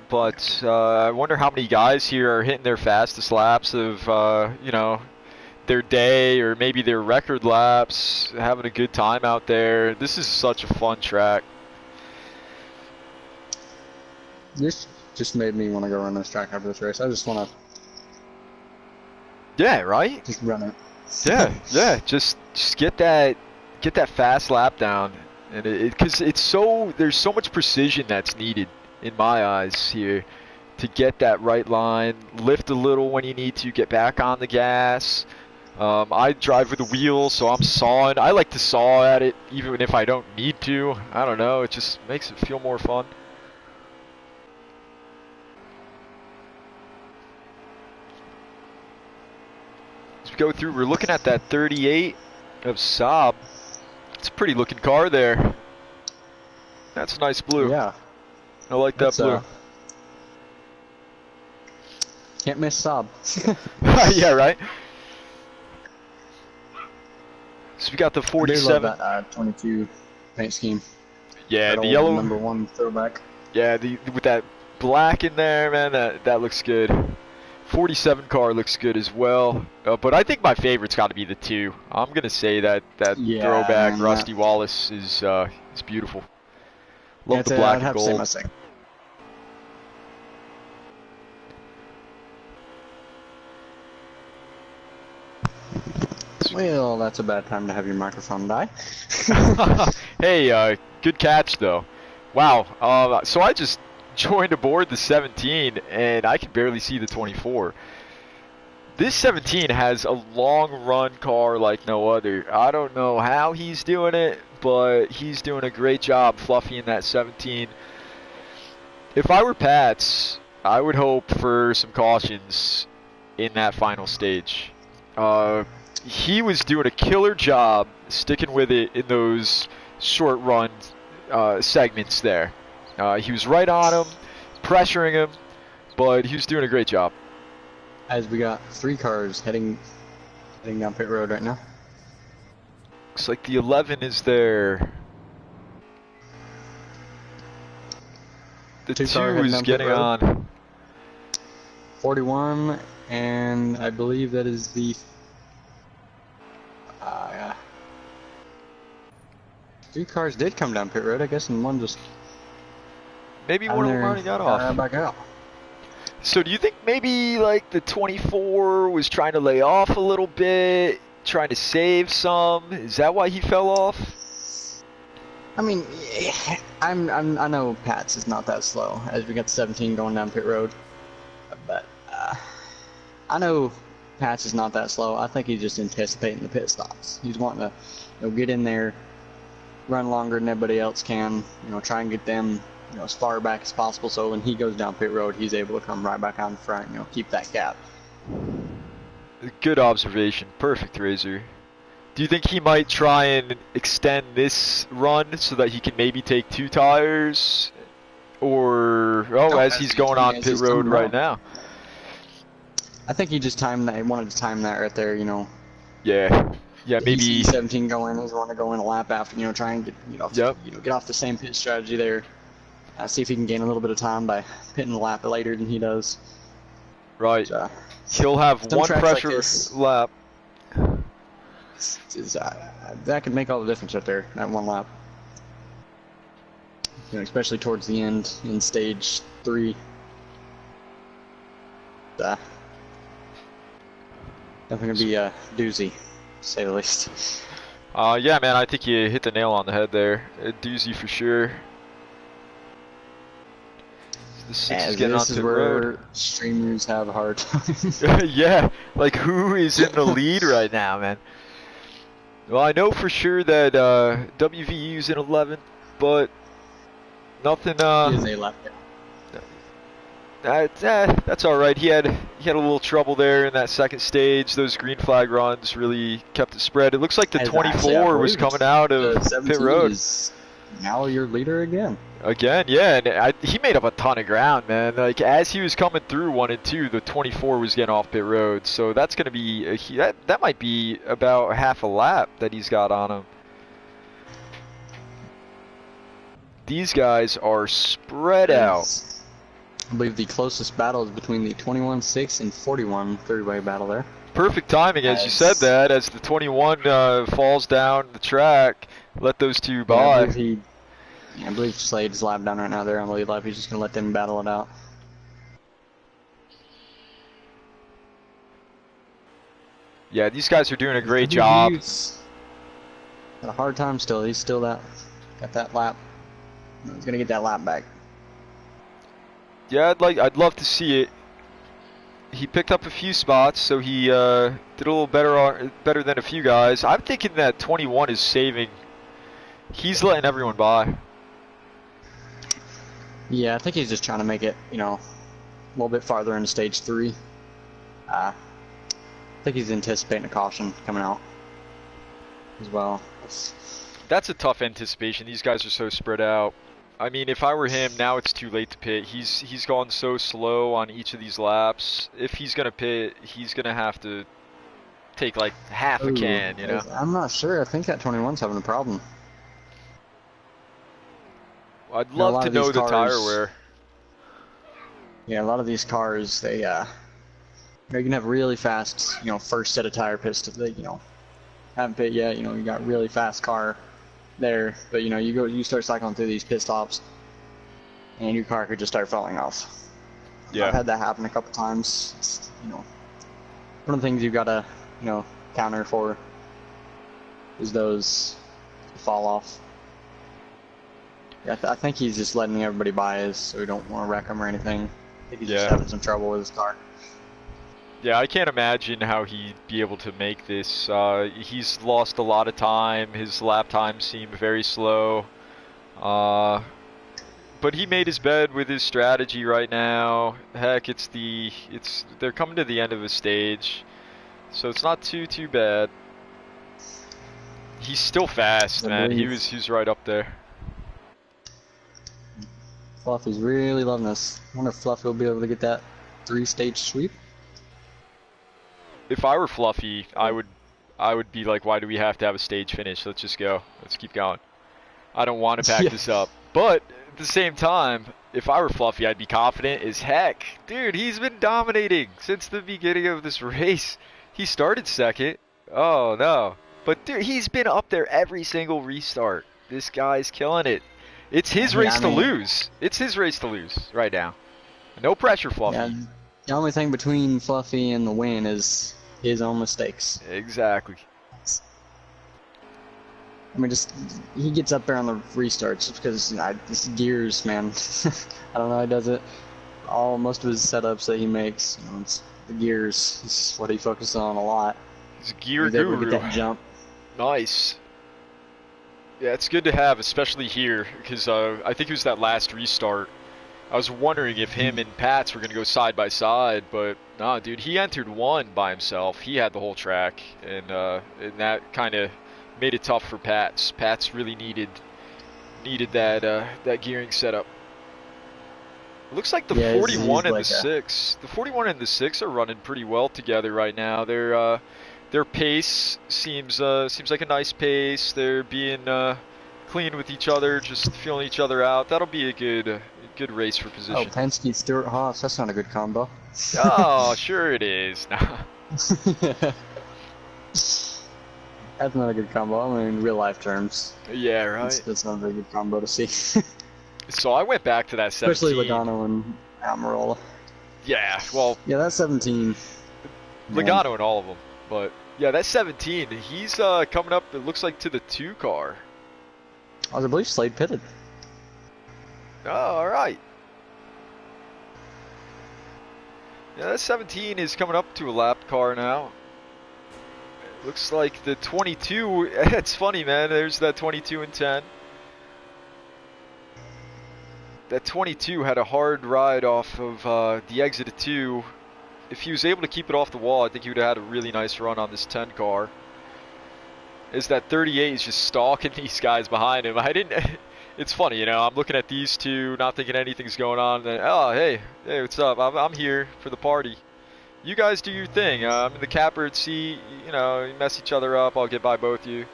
But I wonder how many guys here are hitting their fastest laps of, you know, their day, or maybe their record laps, having a good time out there. This is such a fun track. This just made me want to go run this track after this race. I just want to. Yeah, right? Just run it. Yeah. Just get that fast lap down, and because it's so, there's so much precision that's needed in my eyes here to get that right line, lift a little when you need to, get back on the gas. I drive with a wheel, so I'm sawing. I like to saw at it even if I don't need to. I don't know, it just makes it feel more fun. As we go through, we're looking at that 38 of Saab. It's a pretty looking car there. That's a nice blue. Yeah. I like that blue. Can't miss Saab. Yeah, right? So we got the 47. I do love that 22 paint scheme. Yeah, that the yellow. number 1 throwback. Yeah, with that black in there, man, that looks good. 47 car looks good as well. But I think my favorite's got to be the 2. I'm gonna say that throwback man, Rusty Wallace is beautiful. Love the I'd black and have gold. to say my second. Well, that's a bad time to have your microphone die. Hey, good catch though. Wow. So I just joined aboard the 17, and I can barely see the 24. This 17 has a long run car like no other. I don't know how he's doing it, but he's doing a great job fluffying that 17. If I were Pats, I would hope for some cautions in that final stage. He was doing a killer job sticking with it in those short run segments there. He was right on him, pressuring him, but he was doing a great job. As we got 3 cars heading down pit road right now. Looks like the 11 is there. The 2 is getting on. 41, and I believe that is the. Yeah. 3 cars did come down pit road, I guess, and one just. Maybe one of them already got off. Back out. So do you think maybe like the 24 was trying to lay off a little bit, trying to save some? Is that why he fell off? I mean, I know Pats is not that slow as we got 17 going down pit road, but I know Pats is not that slow. I think he's just anticipating the pit stops. He's wanting to get in there, run longer than everybody else can. Try and get them as far back as possible, so when he goes down pit road, he's able to come right back on front, keep that gap. Good observation. Perfect, Razor. Do you think he might try and extend this run so that he can maybe take 2 tires? Or, as he's going on pit road right now? I think he just timed that. He wanted to time that right there, Yeah. Yeah, maybe. He's 17 going, he's wanting to go in a lap after, try and get off the same pit strategy there. See if he can gain a little bit of time by pitting the lap later than he does. Right. He'll have one pressure lap. That could make all the difference right there, that one lap. Especially towards the end in stage 3. Definitely gonna be a doozy, to say the least. Yeah, man, I think you hit the nail on the head there. A doozy for sure. The 6 is getting onto the road. Streamers have a hard time. Yeah, like who is in the lead right now, man? Well, I know for sure that WVU's in 11th, but nothing. He is a lap down. That's all right. He had a little trouble there in that second stage. Those green flag runs really kept it spread. It looks like the 24 was coming out of pit road. Now you're leader again. Again, yeah, and he made up a ton of ground, man. Like, as he was coming through 1 and 2, the 24 was getting off pit road, so that's going to be, that might be about half a lap that he's got on him. These guys are spread out. I believe the closest battle is between the 21-6 and 41 three-way battle there. Perfect timing, as you said that, as the 21 falls down the track, let those two by. I believe Slade's lap down right now there on the lead lap. He's just going to let them battle it out. Yeah, these guys are doing a great job. Got a hard time still. He's still got that lap. He's going to get that lap back. Yeah, I'd love to see it. He picked up a few spots, so he did a little better than a few guys. I'm thinking that 21 is saving. He's letting everyone by. Yeah, I think he's just trying to make it, a little bit farther into stage 3. I think he's anticipating a caution coming out as well. That's a tough anticipation. These guys are so spread out. I mean, if I were him, now it's too late to pit. He's gone so slow on each of these laps. If he's gonna pit, he's gonna have to take like half a can, you know? I'm not sure. I think that 21's having a problem. I'd love to know the tire wear. Yeah, a lot of these cars, they you can have really fast, first set of tire pits. They, haven't pit yet. You got really fast car there, but you start cycling through these pit stops, and your car could just start falling off. Yeah, I've had that happen a couple times. It's, one of the things you've got to counter for is those fall off. Yeah, I think he's just letting everybody by us, so we don't want to wreck him or anything. I think he's just having some trouble with his car. Yeah, I can't imagine how he'd be able to make this. He's lost a lot of time. His lap times seem very slow. But he made his bed with his strategy right now. Heck, they're coming to the end of a stage, so it's not too bad. He's still fast, man. He's right up there. Fluffy's really loving this. I wonder if Fluffy will be able to get that 3-stage sweep. If I were Fluffy, I would be like, why do we have to have a stage finish? Let's just go. Let's keep going. I don't want to pack this up. But at the same time, if I were Fluffy, I'd be confident as heck. Dude, he's been dominating since the beginning of this race. He started second. Oh, no. But dude, he's been up there every single restart. This guy's killing it. It's his race to lose. It's his race to lose right now. No pressure, Fluffy. Yeah, the only thing between Fluffy and the win is his own mistakes. Exactly. I mean, he gets up there on the restarts just because this gears, man. I don't know how he does it. Most of his setups that he makes, it's the gears. It's what he focuses on a lot. He's a gear guru. Get that jump. Nice. Yeah, it's good to have, especially here, because I think it was that last restart. I was wondering if him and Pats were going to go side by side, but nah, dude, he entered one by himself. He had the whole track, and that kind of made it tough for Pats. Pats really needed that gearing setup. It looks like the 41 and the 6. The 41 and the 6 are running pretty well together right now. Their pace seems like a nice pace. They're being clean with each other, just feeling each other out. That'll be a good race for position. Oh, Penske, Stewart Haas, that's not a good combo. Oh, sure it is. That's not a good combo. I mean, in real life terms. Yeah, right. That's not a very good combo to see. So I went back to that 17. Especially Logano and Almirola. Yeah, well. Yeah, that's 17. Logano and all of them. But, yeah, that's 17. He's coming up, it looks like, to the 2 car. I believe Slade pitted. Oh, alright. Yeah, that 17 is coming up to a lap car now. It looks like the 22, it's funny, man, there's that 22 and 10. That 22 had a hard ride off of the exit of 2. If he was able to keep it off the wall, I think he would have had a really nice run on this 10 car. As that 38 is just stalking these guys behind him. it's funny, you know. I'm looking at these two, not thinking anything's going on. And then, oh, hey, what's up? I'm here for the party. You guys do your thing. I'm in the catbird seat. You know, you mess each other up. I'll get by both of you.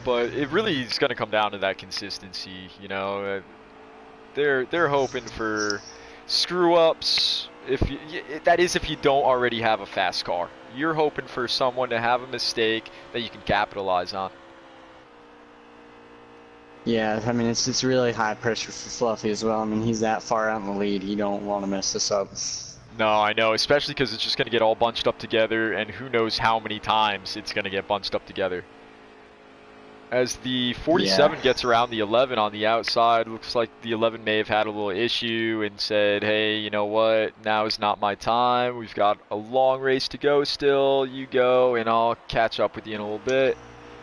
But it really is going to come down to that consistency. You know, they're hoping for screw ups. That is if you don't already have a fast car. You're hoping for someone to have a mistake that you can capitalize on. Yeah, I mean, it's really high pressure for Fluffy as well. I mean, he's that far out in the lead. He don't want to mess this up. No, I know, especially because it's just going to get all bunched up together, and who knows how many times it's going to get bunched up together. As the 47 gets around the 11 on the outside, looks like the 11 may have had a little issue and said, hey, you know what, now is not my time. We've got a long race to go still. You go, and I'll catch up with you in a little bit.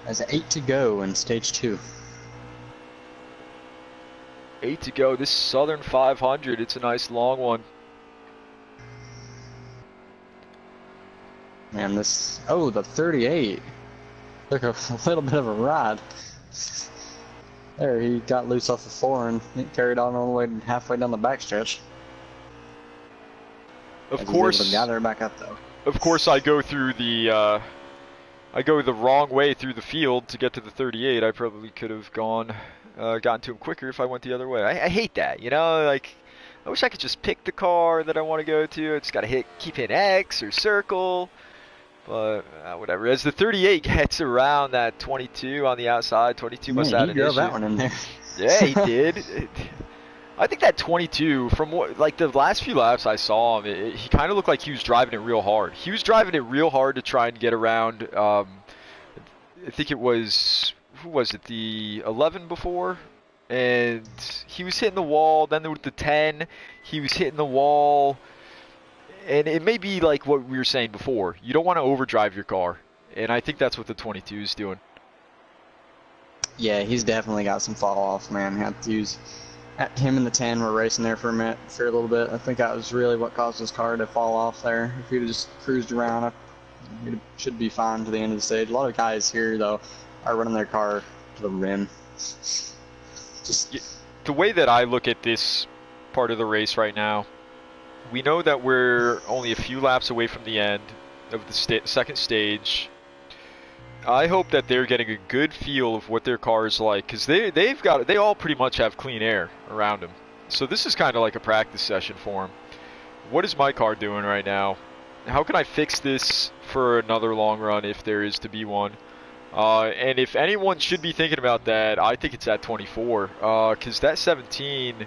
There's 8 to go in stage 2. 8 to go. This Southern 500, it's a nice long one. Man, this... Oh, the 38. Took a little bit of a ride. There, he got loose off the 4 and it carried on all the way halfway down the backstretch. Of course, gather back up though. Of course, I go through the wrong way through the field to get to the 38. I probably could have gotten to him quicker if I went the other way. I hate that, you know. Like, I wish I could just pick the car that I want to go to. I just gotta keep hitting X or circle. But whatever. As the 38 gets around that 22 on the outside, 22 must have had an issue. He drove that one in there. Yeah, he did. I think that 22, from like the last few laps I saw him, he kind of looked like he was driving it real hard. He was driving it real hard to try and get around. I think it was, who was it? The 11 before, and he was hitting the wall. Then with the 10, he was hitting the wall. And it may be like what we were saying before. You don't want to overdrive your car. And I think that's what the 22 is doing. Yeah, he's definitely got some fall off, man. Him and the 10 were racing there for a little bit. I think that was really what caused his car to fall off there. If he'd just cruised around, it should be fine to the end of the stage. A lot of guys here, though, are running their car to the rim. The way that I look at this part of the race right now, we know that we're only a few laps away from the end of the second stage. I hope that they're getting a good feel of what their car is like, because they all pretty much have clean air around them. So this is kind of like a practice session for them. What is my car doing right now? How can I fix this for another long run if there is to be one? And if anyone should be thinking about that, I think it's at 24, because that 17...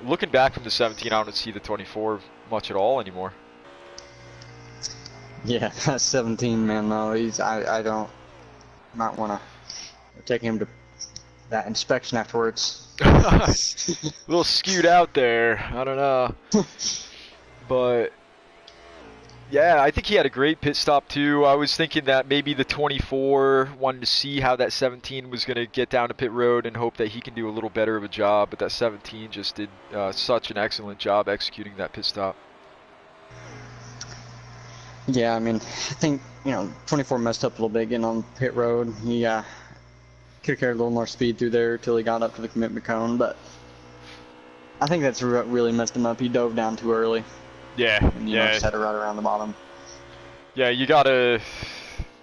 Looking back from the 17, I don't see the 24 much at all anymore. Yeah, that 17, man, though, I don't might want to take him to that inspection afterwards. A little skewed out there, I don't know. But yeah, I think he had a great pit stop too. I was thinking that maybe the 24 wanted to see how that 17 was going to get down to pit road and hope that he can do a little better of a job, but that 17 just did such an excellent job executing that pit stop. Yeah, I mean, I think, 24 messed up a little bit getting on pit road. He could have carried a little more speed through there till he got up to the commitment cone, but I think that's what really messed him up. He dove down too early. Yeah, and just had to ride around the bottom. Yeah, you gotta.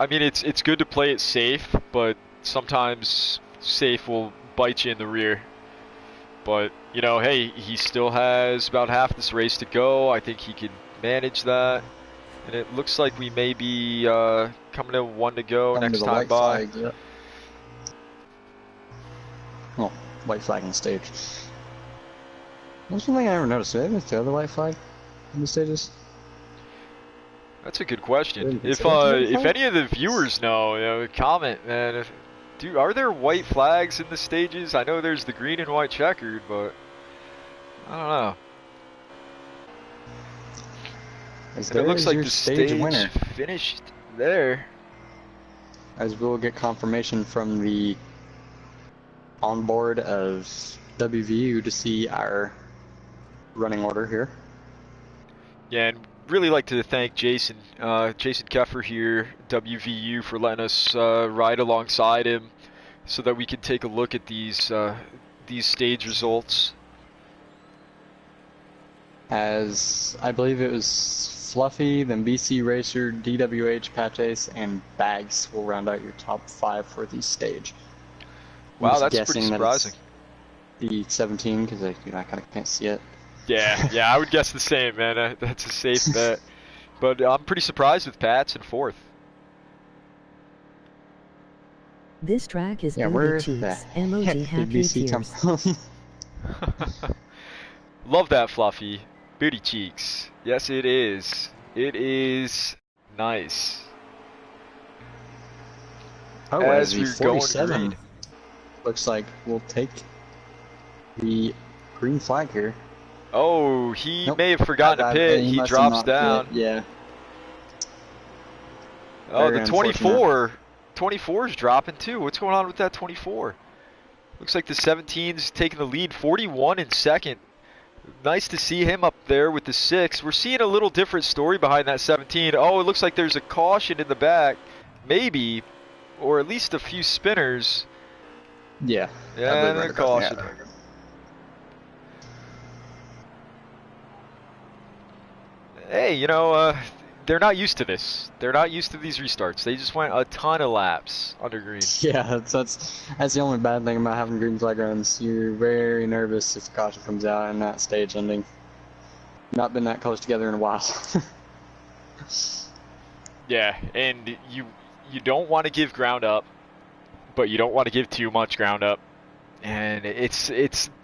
I mean, it's good to play it safe, but sometimes safe will bite you in the rear. But hey, he still has about half this race to go. I think he can manage that, and it looks like we may be coming to 1 to go next time by. Flag, yep. Oh, white flag on the stage. That's one thing I never noticed. Do they have the other white flag in the stages? That's a good question. If any of the viewers know, comment, man. Are there white flags in the stages? I know there's the green and white checkered, but I don't know. It looks like the stage winner finished there. As we'll get confirmation from the onboard of WVU to see our running order here. Yeah, and really like to thank Jason Keffer here, WVU, for letting us ride alongside him. so that we can take a look at these stage results. As I believe it was Fluffy, then BC Racer, DWH, Patch Ace, and Bags will round out your top 5 for the stage. Wow, that's pretty surprising. The 17, because I kind of can't see it. Yeah, I would guess the same, man. That's a safe bet. But I'm pretty surprised with Pats in 4th. This track is where Booty the Cheeks. MOG heck did happy BC come tears. from? Love that, Fluffy. Booty cheeks. Yes, it is. It is nice. Oh, as the we're going 47 green. looks like we'll take the green flag here. Oh, he Nope. may have forgotten to pit. He must have drops not down. pit, yeah. Oh, Very the 24. 24 is dropping too. What's going on with that 24? Looks like the 17's taking the lead. 41 in second. Nice to see him up there with the 6. We're seeing a little different story behind that 17. Oh, it looks like there's a caution in the back. Maybe. Or at least a few spinners. Yeah. Yeah, they're caution. Hey, you know, they're not used to this. They're not used to these restarts. They just went a ton of laps under green. Yeah, that's the only bad thing about having green flag runs. You're very nervous if the caution comes out in that stage ending. Not been that close together in a while. Yeah, and you don't want to give ground up, but you don't want to give too much ground up. And it's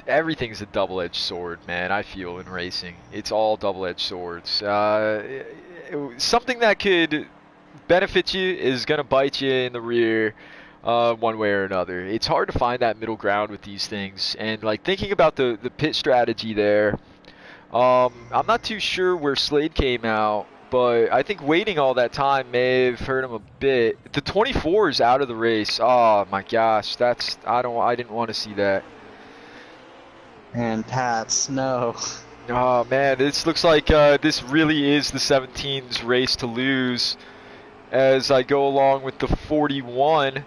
everything's a double-edged sword, man. I feel in racing, it's all double-edged swords. Something that could benefit you is gonna bite you in the rear, one way or another. It's hard to find that middle ground with these things. And like thinking about the pit strategy there, I'm not too sure where Slade came out, but I think waiting all that time may have hurt him a bit. The 24 is out of the race. Oh my gosh, I didn't want to see that. And Pats, no. Oh man, this looks like this really is the 17's race to lose. As I go along with the 41.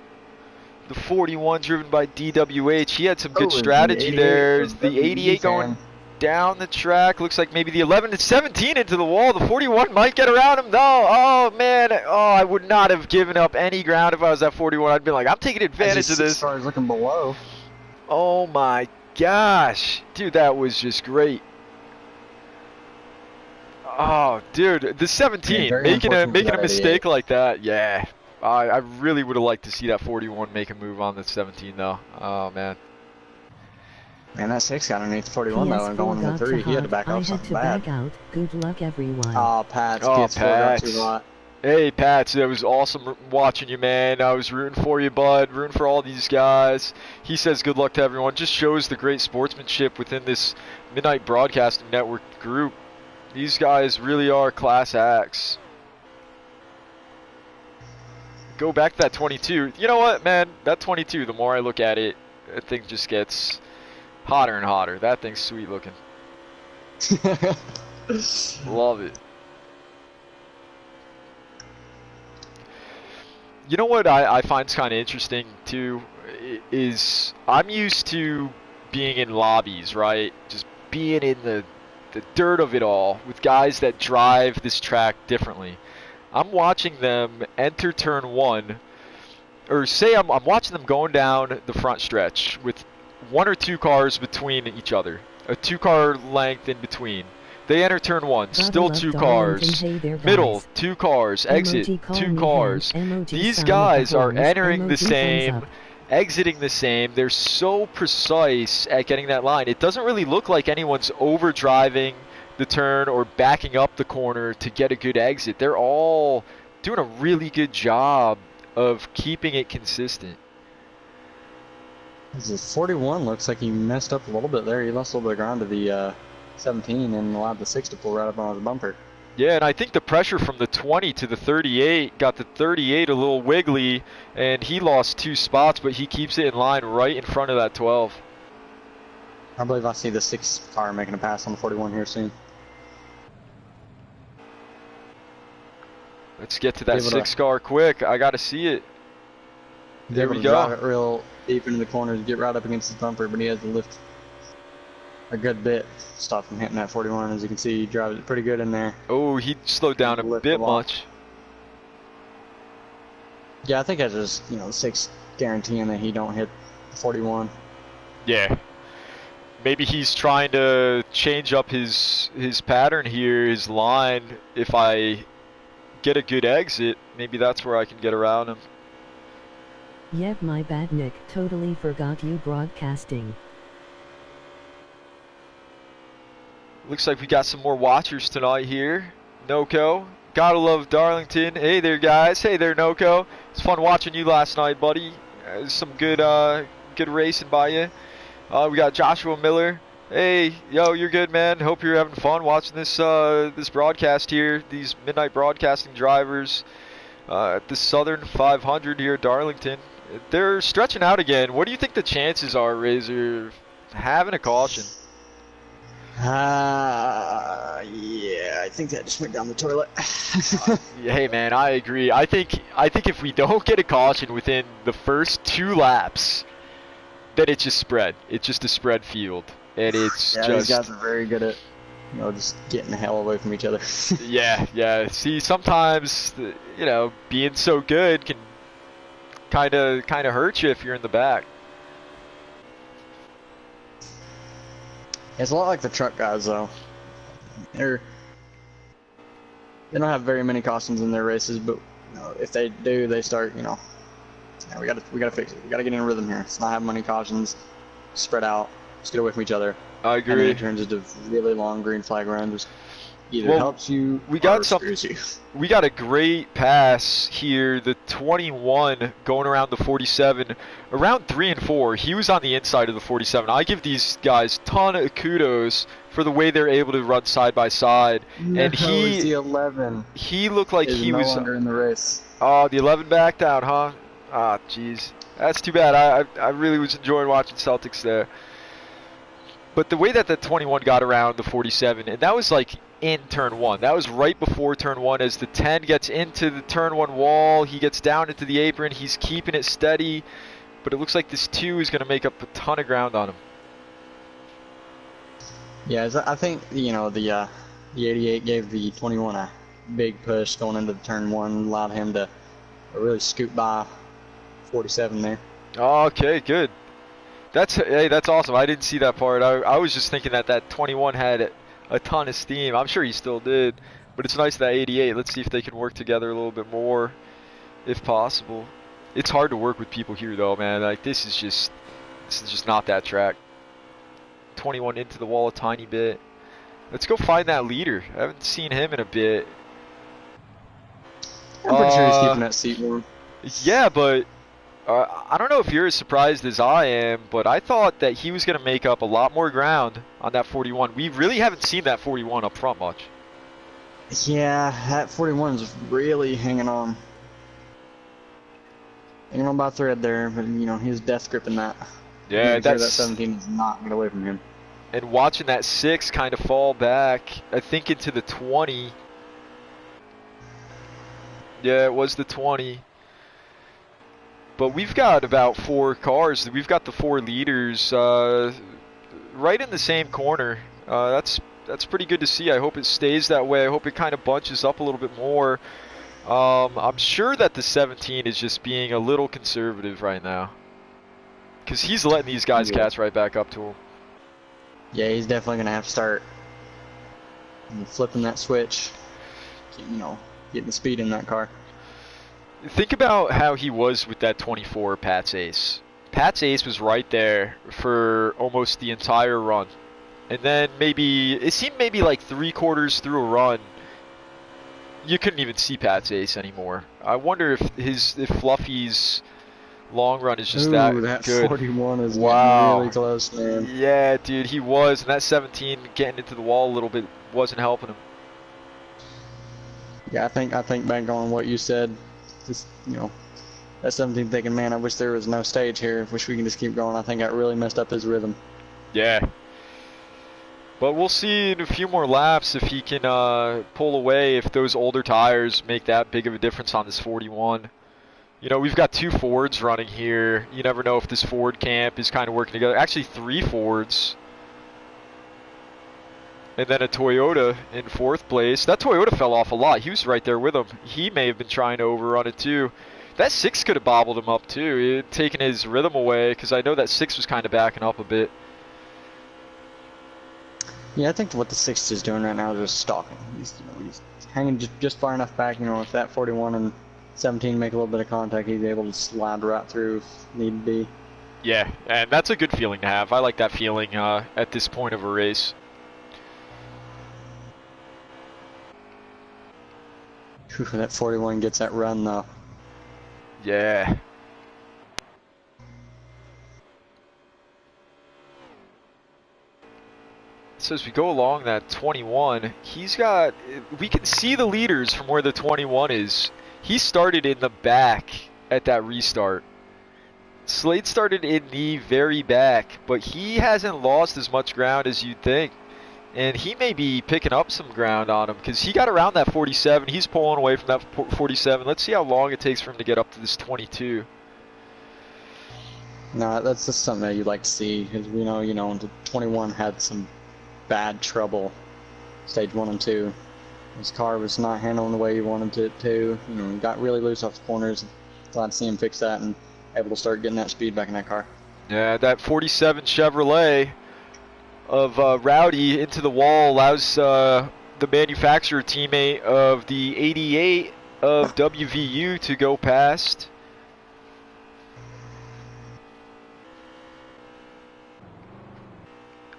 The 41 driven by DWH. He had some good strategy there. The 88 going down the track. Looks like maybe the 11 and 17 into the wall. The 41 might get around him. No. Oh, man. Oh, I would not have given up any ground if I was at 41. I'd been like, I'm taking advantage of this. As far as looking below. Oh, my gosh. Dude, that was just great. Oh, dude. The 17. Yeah, making a mistake like that. Yeah. I really would have liked to see that 41 make a move on the 17, though. Oh, man. Man, that 6 got underneath 41 though, and going to 3, he had to back off something bad. Good luck, everyone. Oh, Pats. Oh, PS4 got Pats. too hot. Hey, Pats, it was awesome watching you, man. I was rooting for you, bud. Rooting for all these guys. He says good luck to everyone. Just shows the great sportsmanship within this Midnight Broadcasting Network group. These guys really are class acts. Go back to that 22. You know what, man? That 22, the more I look at it, that thing just gets hotter and hotter. That thing's sweet looking. Love it. You know what I find kind of interesting too is I'm used to being in lobbies, right? Just being in the dirt of it all with guys that drive this track differently. I'm watching them enter turn 1, or say I'm watching them going down the front stretch with 1 or 2 cars between each other, a 2-car length in between. They enter turn 1, still 2 cars. Middle, 2 cars. Exit, 2 cars. These guys are entering the same, exiting the same. They're so precise at getting that line. It doesn't really look like anyone's overdriving the turn or backing up the corner to get a good exit. They're all doing a really good job of keeping it consistent. The 41 looks like he messed up a little bit there. He lost a little bit of ground to the 17 and allowed the 6 to pull right up on his bumper. Yeah, and I think the pressure from the 20 to the 38 got the 38 a little wiggly, and he lost 2 spots, but he keeps it in line right in front of that 12. I believe I see the 6 car making a pass on the 41 here soon. Let's get to that 6 car quick. I got to see it. There we go. Drive it real deep into the corners, get right up against his bumper, but he has to lift a good bit to stop him hitting that 41. As you can see, he drives it pretty good in there. Oh, he slowed down a bit much. Yeah, I think that's just, you know, 6 guaranteeing that he don't hit 41. Yeah. Maybe he's trying to change up his pattern here, his line. If I get a good exit, maybe that's where I can get around him. Yep, my bad, Nick. Totally forgot you broadcasting. Looks like we got some more watchers tonight here. Noco. Gotta love Darlington. Hey there, guys. Hey there, Noco. It's fun watching you last night, buddy. Some good racing by you. We got Joshua Miller. Hey, yo, you're good, man. Hope you're having fun watching this this broadcast here. These midnight broadcasting drivers at the Southern 500 here at Darlington. They're stretching out again. What do you think the chances are, Razor, having a caution? Yeah, I think that just went down the toilet. Hey, man, I agree. I think if we don't get a caution within the first 2 laps, then it's just spread. It's just a spread field, and it's yeah, just. These guys are very good at, you know, just getting the hell away from each other. Yeah. See, sometimes, you know, being so good can kind of hurt you if you're in the back. It's a lot like the truck guys, though. They don't have very many cautions in their races, but you know, if they do, they start, you know, yeah, we gotta fix it. We gotta get in a rhythm here. Let's not have many cautions, spread out, just get away from each other. I agree. And then it turns into really long green flag runs. Either helps you or screws you. We got a great pass here. The 21 going around the 47, around 3 and 4. He was on the inside of the 47. I give these guys ton of kudos for the way they're able to run side by side. No, and he the 11. He looked like he no was longer in the race. Oh, the 11 backed out, huh? Ah, jeez. That's too bad. I really was enjoying watching Celtics there. But the way that the 21 got around the 47, and that was like in turn 1. That was right before turn 1 as the 10 gets into the turn 1 wall. He gets down into the apron. He's keeping it steady. But it looks like this 2 is going to make up a ton of ground on him. Yeah, I think, you know, the 88 gave the 21 a big push going into the turn 1, allowed him to really scoot by 47 there. Okay, good. Hey, that's awesome. I didn't see that part. I was just thinking that 21 had a ton of steam. I'm sure he still did, but it's nice that 88. Let's see if they can work together a little bit more, if possible. It's hard to work with people here, though, man. Like this is just not that track. 21 into the wall a tiny bit. Let's go find that leader. I haven't seen him in a bit. I'm pretty sure he's keeping that seat warm. Yeah, but I don't know if you're as surprised as I am, but I thought that he was going to make up a lot more ground on that 41. We really haven't seen that 41 up front much. Yeah, that 41 is really hanging on. Hanging on by a thread there, but you know, he's death gripping that. Yeah, that 17 does not get away from him. And watching that 6 kind of fall back, I think into the 20. Yeah, it was the 20. But we've got about 4 cars. We've got the 4 leaders right in the same corner. That's pretty good to see. I hope it stays that way. I hope it kind of bunches up a little bit more. I'm sure that the 17 is just being a little conservative right now. Because he's letting these guys catch right back up to him. Yeah, he's definitely going to have to start flipping that switch. You know, getting the speed in that car. Think about how he was with that 24 Pat's Ace. Pat's Ace was right there for almost the entire run. And then it seemed maybe like 3/4 through a run, you couldn't even see Pat's Ace anymore. I wonder if Fluffy's long run is just that good. 41 is getting really close, man. Yeah, dude, he was. And that 17 getting into the wall a little bit wasn't helping him. Yeah, I think back on what you said. Just, you know, that 17 thinking, man, I wish there was no stage here. Wish we can just keep going. I think that really messed up his rhythm. Yeah. But we'll see in a few more laps if he can pull away, if those older tires make that big of a difference on this 41. You know, we've got 2 Fords running here. You never know if this Ford camp is kind of working together. Actually, 3 Fords. And then a Toyota in 4th place. That Toyota fell off a lot. He was right there with him. He may have been trying to overrun it too. That 6 could have bobbled him up too. It had taken his rhythm away, because I know that 6 was kind of backing up a bit. Yeah, I think what the 6 is doing right now is just stalking. He's hanging just far enough back. You know, if that 41 and 17 make a little bit of contact, he's able to slide right through if need be. Yeah, and that's a good feeling to have. I like that feeling at this point of a race. Whew, that 41 gets that run though. Yeah. So as we go along that 21, we can see the leaders from where the 21 is. He started in the back at that restart. Slade started in the very back, but he hasn't lost as much ground as you'd think. And he may be picking up some ground on him, because he got around that 47. He's pulling away from that 47. Let's see how long it takes for him to get up to this 22. No, that's just something that you'd like to see, because we know, the 21 had some bad trouble, stage 1 and 2. His car was not handling the way he wanted it to. He got really loose off the corners. Glad to see him fix that and able to start getting that speed back in that car. Yeah, that 47 Chevrolet of Rowdy into the wall allows the manufacturer teammate of the 88 of WVU to go past.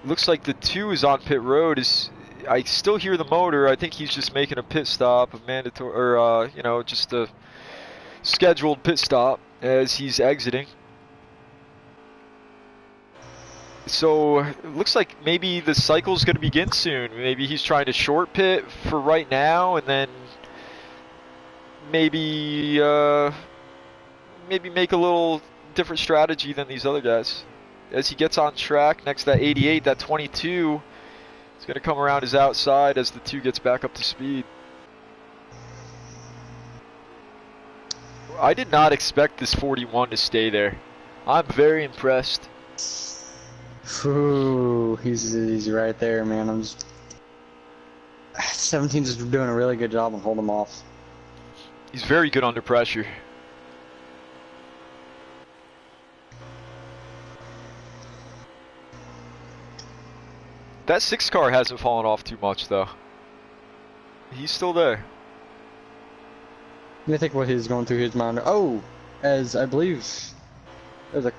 Looks like the 2 is on pit road. I still hear the motor. I think he's just making a pit stop, a mandatory, or just a scheduled pit stop as he's exiting. So it looks like maybe the cycle's going to begin soon. Maybe he's trying to short pit for right now, and then maybe make a little different strategy than these other guys. As he gets on track next to that 88, that 22 is going to come around his outside as the 2 gets back up to speed. I did not expect this 41 to stay there. I'm very impressed. Ooh, he's right there, man. 17's is doing a really good job of holding him off. He's very good under pressure. That 6 car hasn't fallen off too much though. He's still there. I think what he's going through his mind. Oh, as I believe there's a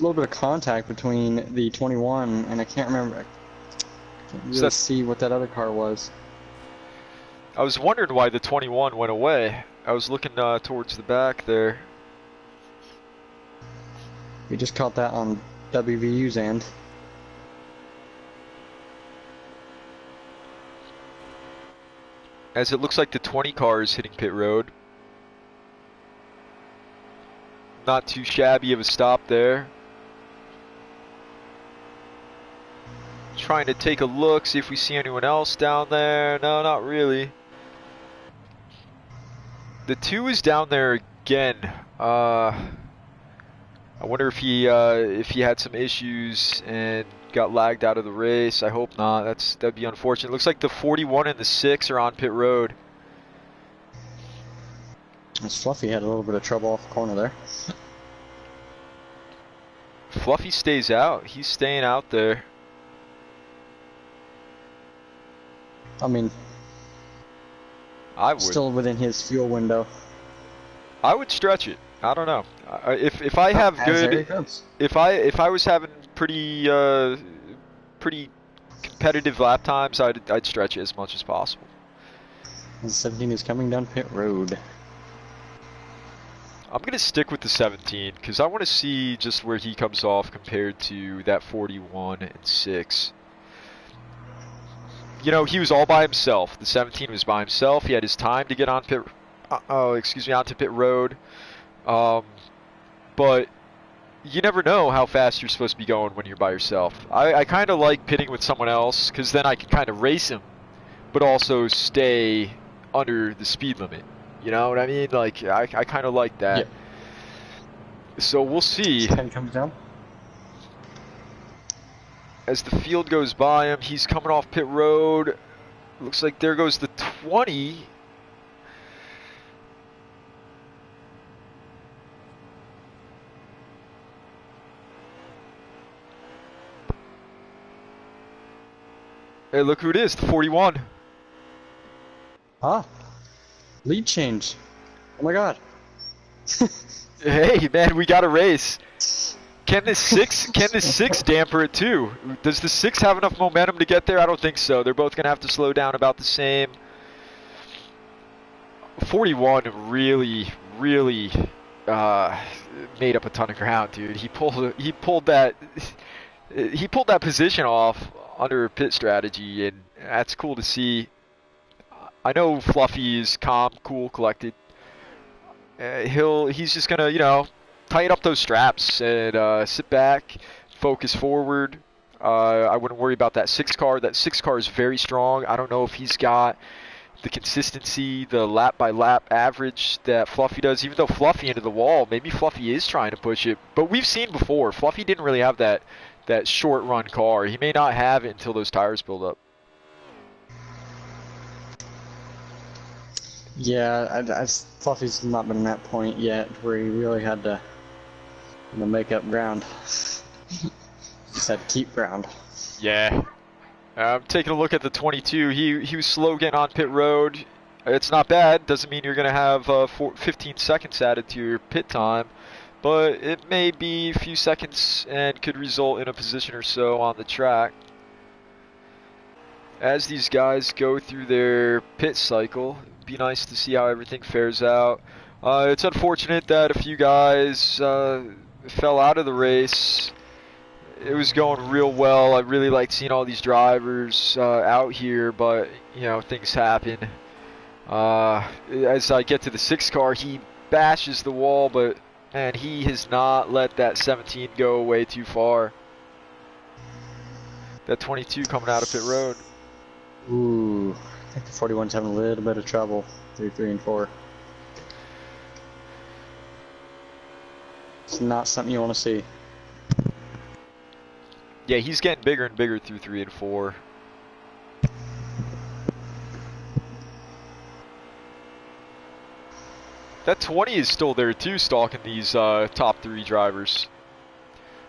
little bit of contact between the 21 and I can't remember. I can't really see what that other car was. I was wondering why the 21 went away. I was looking towards the back there. We just caught that on WVU's end. As it looks like the 20 car is hitting pit road. Not too shabby of a stop there. Trying to take a look, see if we see anyone else down there. No, not really. The 2 is down there again. I wonder if he had some issues and got lagged out of the race. I hope not. That'd be unfortunate. Looks like the 41 and the 6 are on pit road. This Fluffy had a little bit of trouble off the corner there. Fluffy stays out. He's staying out there. I mean, I would. Still within his fuel window. I would stretch it. I don't know. If I have good, if I was having pretty competitive lap times, I'd stretch it as much as possible. And 17 is coming down pit road. I'm gonna stick with the 17 because I want to see just where he comes off compared to that 41 and 6. You know, he was all by himself. The 17 was by himself. He had his time to get on onto pit road. But you never know how fast you're supposed to be going when you're by yourself. I kind of like pitting with someone else because then I can kind of race him, but also stay under the speed limit. You know what I mean? Like, I kind of like that. So we'll see. 10 comes down. As the field goes by him, he's coming off pit road. Looks like there goes the 20. Hey, look who it is, the 41. Ah, lead change. Oh my god. Hey, man, we got a race. Can this six damper it too? Does the 6 have enough momentum to get there? I don't think so. They're both gonna have to slow down about the same. 41 really made up a ton of ground, dude. He pulled that position off under pit strategy, and that's cool to see. I know Fluffy is calm, cool, collected. He's just gonna, tighten up those straps and sit back, focus forward. I wouldn't worry about that 6 car. That 6 car is very strong. I don't know if he's got the consistency, the lap by lap average that Fluffy does. Even though Fluffy into the wall, maybe Fluffy is trying to push it. But we've seen before, Fluffy didn't really have that short run car. He may not have it until those tires build up. Yeah, Fluffy's not been in that point yet where he really had to make up ground. Just had to keep ground. Yeah. I'm taking a look at the 22. He was slow getting on pit road. It's not bad. Doesn't mean you're going to have 15 seconds added to your pit time. But it may be a few seconds and could result in a position or so on the track. As these guys go through their pit cycle, it'd be nice to see how everything fares out. It's unfortunate that a few guys fell out of the race. It was going real well. I really liked seeing all these drivers out here, but things happen. As I get to the 6 car, he bashes the wall, but man, he has not let that 17 go way too far. That 22 coming out of pit road. Ooh, I think the 41's having a little bit of trouble through 3 and 4. It's not something you want to see. Yeah, he's getting bigger and bigger through 3 and 4. That 20 is still there too, stalking these top 3 drivers.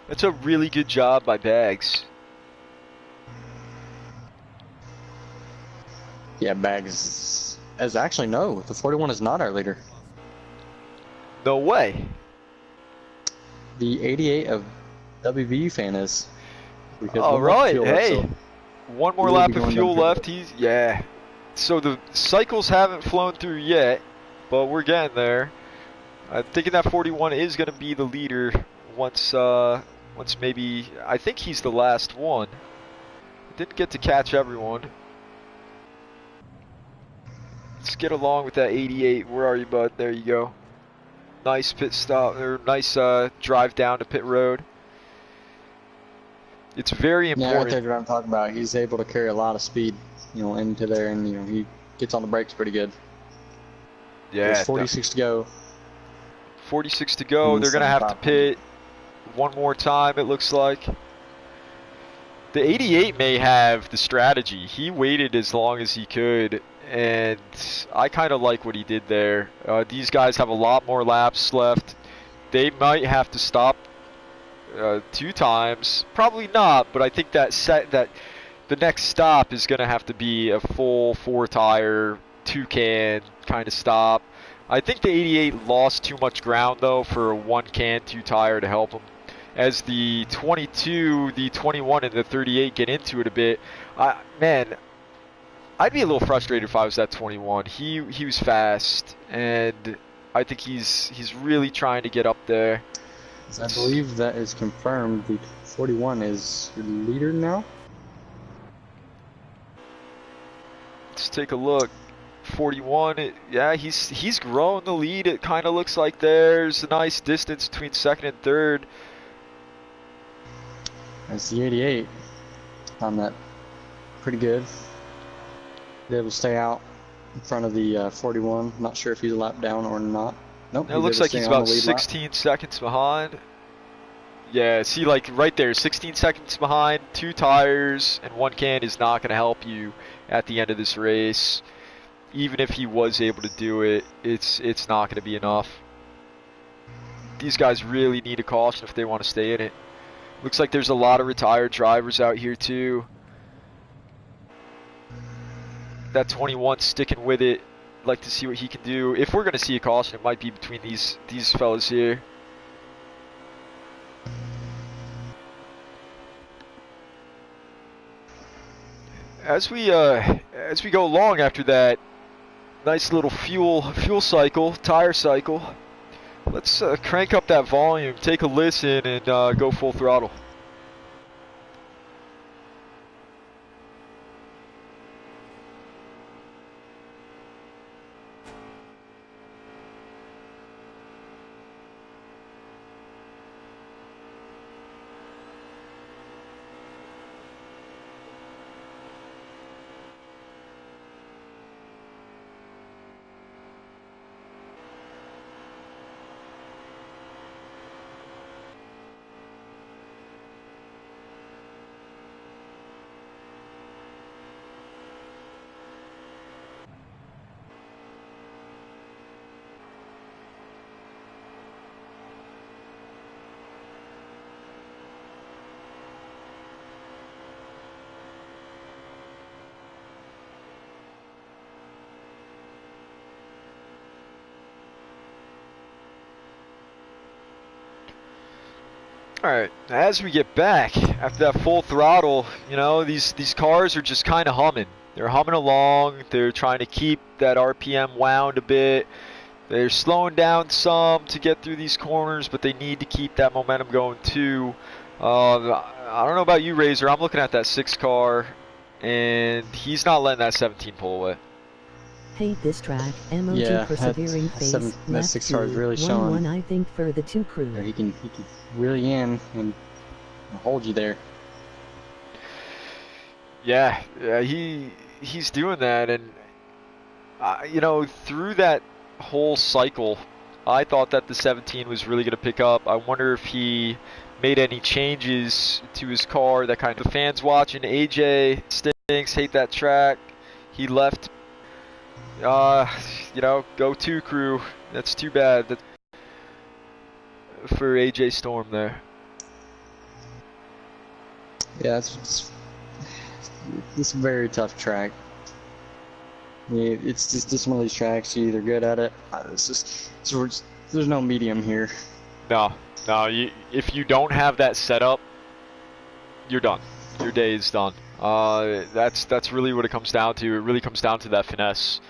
That's a really good job by Bags. Yeah, Bags is actually no. The 41 is not our leader. No way. The 88 of WVU fan is. All right, hey, so one more lap of fuel left. So the cycles haven't flown through yet, but we're getting there. I'm thinking that 41 is going to be the leader once maybe. I think he's the last one. Didn't get to catch everyone. Let's get along with that 88. Where are you, bud? There you go. Nice pit stop, or nice drive down to pit road. It's very important. Yeah, right there what I'm talking about. He's able to carry a lot of speed, into there, and he gets on the brakes pretty good. Yeah. There's 46 to go. 46 to go. They're gonna have to pit one more time. It looks like. The 88 may have the strategy. He waited as long as he could, and I kind of like what he did there. These guys have a lot more laps left. They might have to stop 2 times, probably not, but I think that the next stop is going to have to be a full 4 tire 2 can kind of stop. I think the 88 lost too much ground though for a 1 can 2 tire to help him. As the 22, the 21, and the 38 get into it a bit, man, I'd be a little frustrated if I was that 21. He was fast, and I think he's really trying to get up there. I believe that is confirmed. The 41 is your leader now. Let's take a look. 41, yeah, he's growing the lead. It kind of looks like there's a nice distance between 2nd and 3rd. That's the 88 on that. Pretty good. Be able to stay out in front of the 41. Not sure if he's a lap down or not. Nope. It looks like he's about 16 seconds behind. Yeah, see, like right there, 16 seconds behind, 2 tires, and 1 can is not going to help you at the end of this race. Even if he was able to do it, it's not going to be enough. These guys really need a caution if they want to stay in it. Looks like there's a lot of retired drivers out here too. That 21 sticking with it. Like to see what he can do. If we're going to see a caution, it might be between these fellas here. As we go along after that nice little fuel cycle, tire cycle, let's crank up that volume, take a listen, and go full throttle. Alright, as we get back after that full throttle, you know, these cars are just kind of humming. They're humming along, they're trying to keep that RPM wound a bit. They're slowing down some to get through these corners, but they need to keep that momentum going too. I don't know about you, Razor, I'm looking at that 6 car, and he's not letting that 17 pull away. Hate this track. MOT Yeah, persevering phase. that 6 car is really showing. 1-1, I think, for the 2 crew. He can really in and hold you there. Yeah, he's doing that, and you know, through that whole cycle, I thought that the 17 was really going to pick up. I wonder if he made any changes to his car. That kind of fans watching. AJ stinks. Hate that track. He left. You know, go 2 crew. That's too bad for AJ Storm there. Yeah, it's a very tough track. Yeah, it's just one of these tracks. You're either good at it. There's no medium here. No. If you don't have that setup, you're done. Your day is done. That's really what it comes down to. It really comes down to that finesse.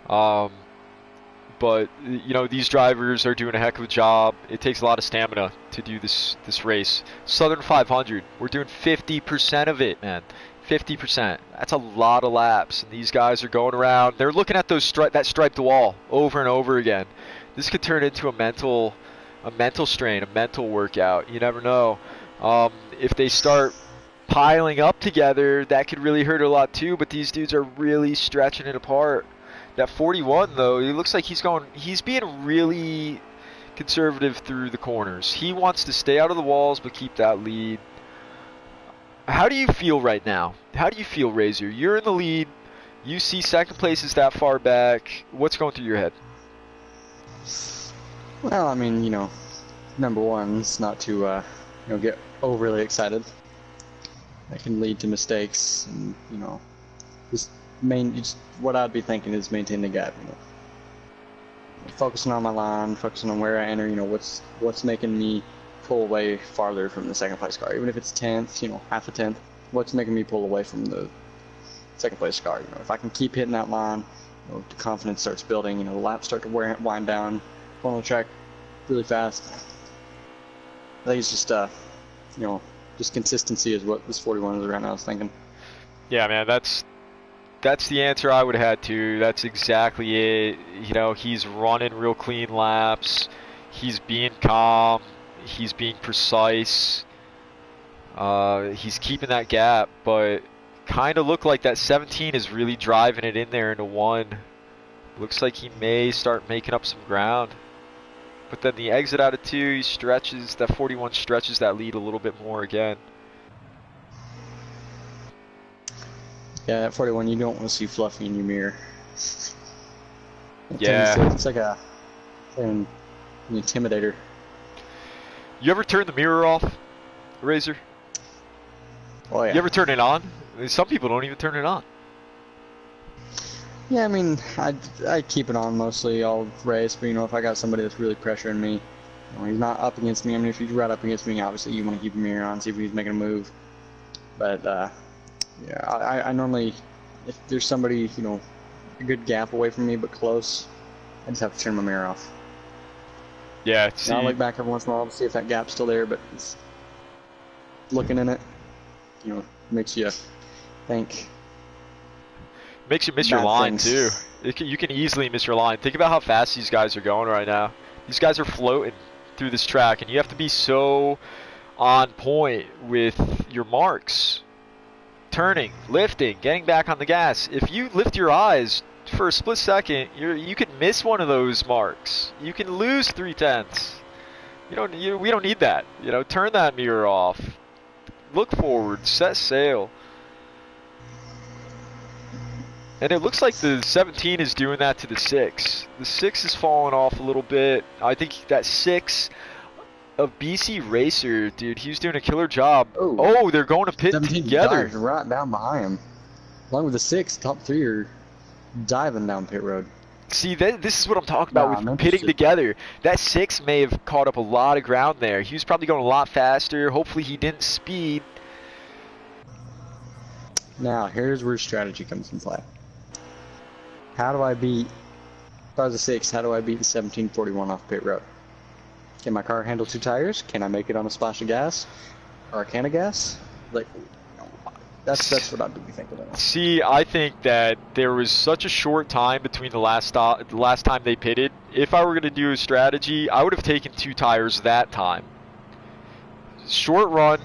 But you know, these drivers are doing a heck of a job. It takes a lot of stamina to do this race. Southern 500, we're doing 50% of it, man. 50%. That's a lot of laps, and these guys are going around. They're looking at that striped wall over and over again. This could turn into a mental strain, a mental workout. You never know. If they start piling up together, that could really hurt a lot too. But these dudes are really stretching it apart. That 41 though, it looks like he's being really conservative through the corners. He wants to stay out of the walls but keep that lead. How do you feel right now? How do you feel, Razor? You're in the lead. You see second place is that far back. What's going through your head? Well, I mean, you know, number one is not to you know, get overly excited. That can lead to mistakes, and you know, just what I'd be thinking is maintain the gap. You know, focusing on my line, focusing on where I enter. You know, what's making me pull away farther from the second place car, even if it's 10th, you know, half a tenth. What's making me pull away from the second place car? You know, if I can keep hitting that line, you know, the confidence starts building. You know, the laps start to wind down, going on the track really fast. I think it's just you know, just consistency is what this 41 is right now. I was thinking. Yeah, man, that's the answer I would have had too. That's exactly it. You know, he's running real clean laps. He's being calm. He's being precise. He's keeping that gap, but kind of look like that 17 is really driving it in there into 1. Looks like he may start making up some ground. But then the exit out of 2, he stretches, that 41 stretches that lead a little bit more again. Yeah, at 41, you don't want to see Fluffy in your mirror. Yeah. It's like an intimidator. You ever turn the mirror off, Razor? Oh, yeah. You ever turn it on? Some people don't even turn it on. Yeah, I mean, I keep it on mostly. I'll race, but, you know, if I got somebody that's really pressuring me, you know, he's not up against me. I mean, if he's right up against me, obviously you want to keep your mirror on, see if he's making a move. But, yeah, I normally, if there's somebody, you know, a good gap away from me but close, I just have to turn my mirror off. Yeah, And I'll look back every once in a while to see if that gap's still there, but it's, looking in it, you know, makes you think. Makes you miss your line, things. too. You can easily miss your line. Think about how fast these guys are going right now. These guys are floating through this track, and you have to be so on point with your marks. Turning, lifting, getting back on the gas. If you lift your eyes for a split second, you could miss one of those marks. You can lose 3/10. We don't need that. You know, turn that mirror off. Look forward, set sail. And it looks like the 17 is doing that to the 6. The 6 is falling off a little bit. I think that 6 of BC Racer, dude, he was doing a killer job. Ooh. Oh, they're going to pit 17 together. dives right down behind him. Along with the 6, top 3 are diving down pit road. See, this is what I'm talking about Nah, with pitting together. That 6 may have caught up a lot of ground there. He was probably going a lot faster. Hopefully he didn't speed. Now, here's where strategy comes into play. How do I beat, if I was a 6, how do I beat the 1741 off pit road? Can my car handle 2 tires? Can I make it on a splash of gas? Or a can of gas? Like, that's what I'd be thinking of. See, I think that there was such a short time between the last time they pitted. If I were going to do a strategy, I would have taken 2 tires that time. Short run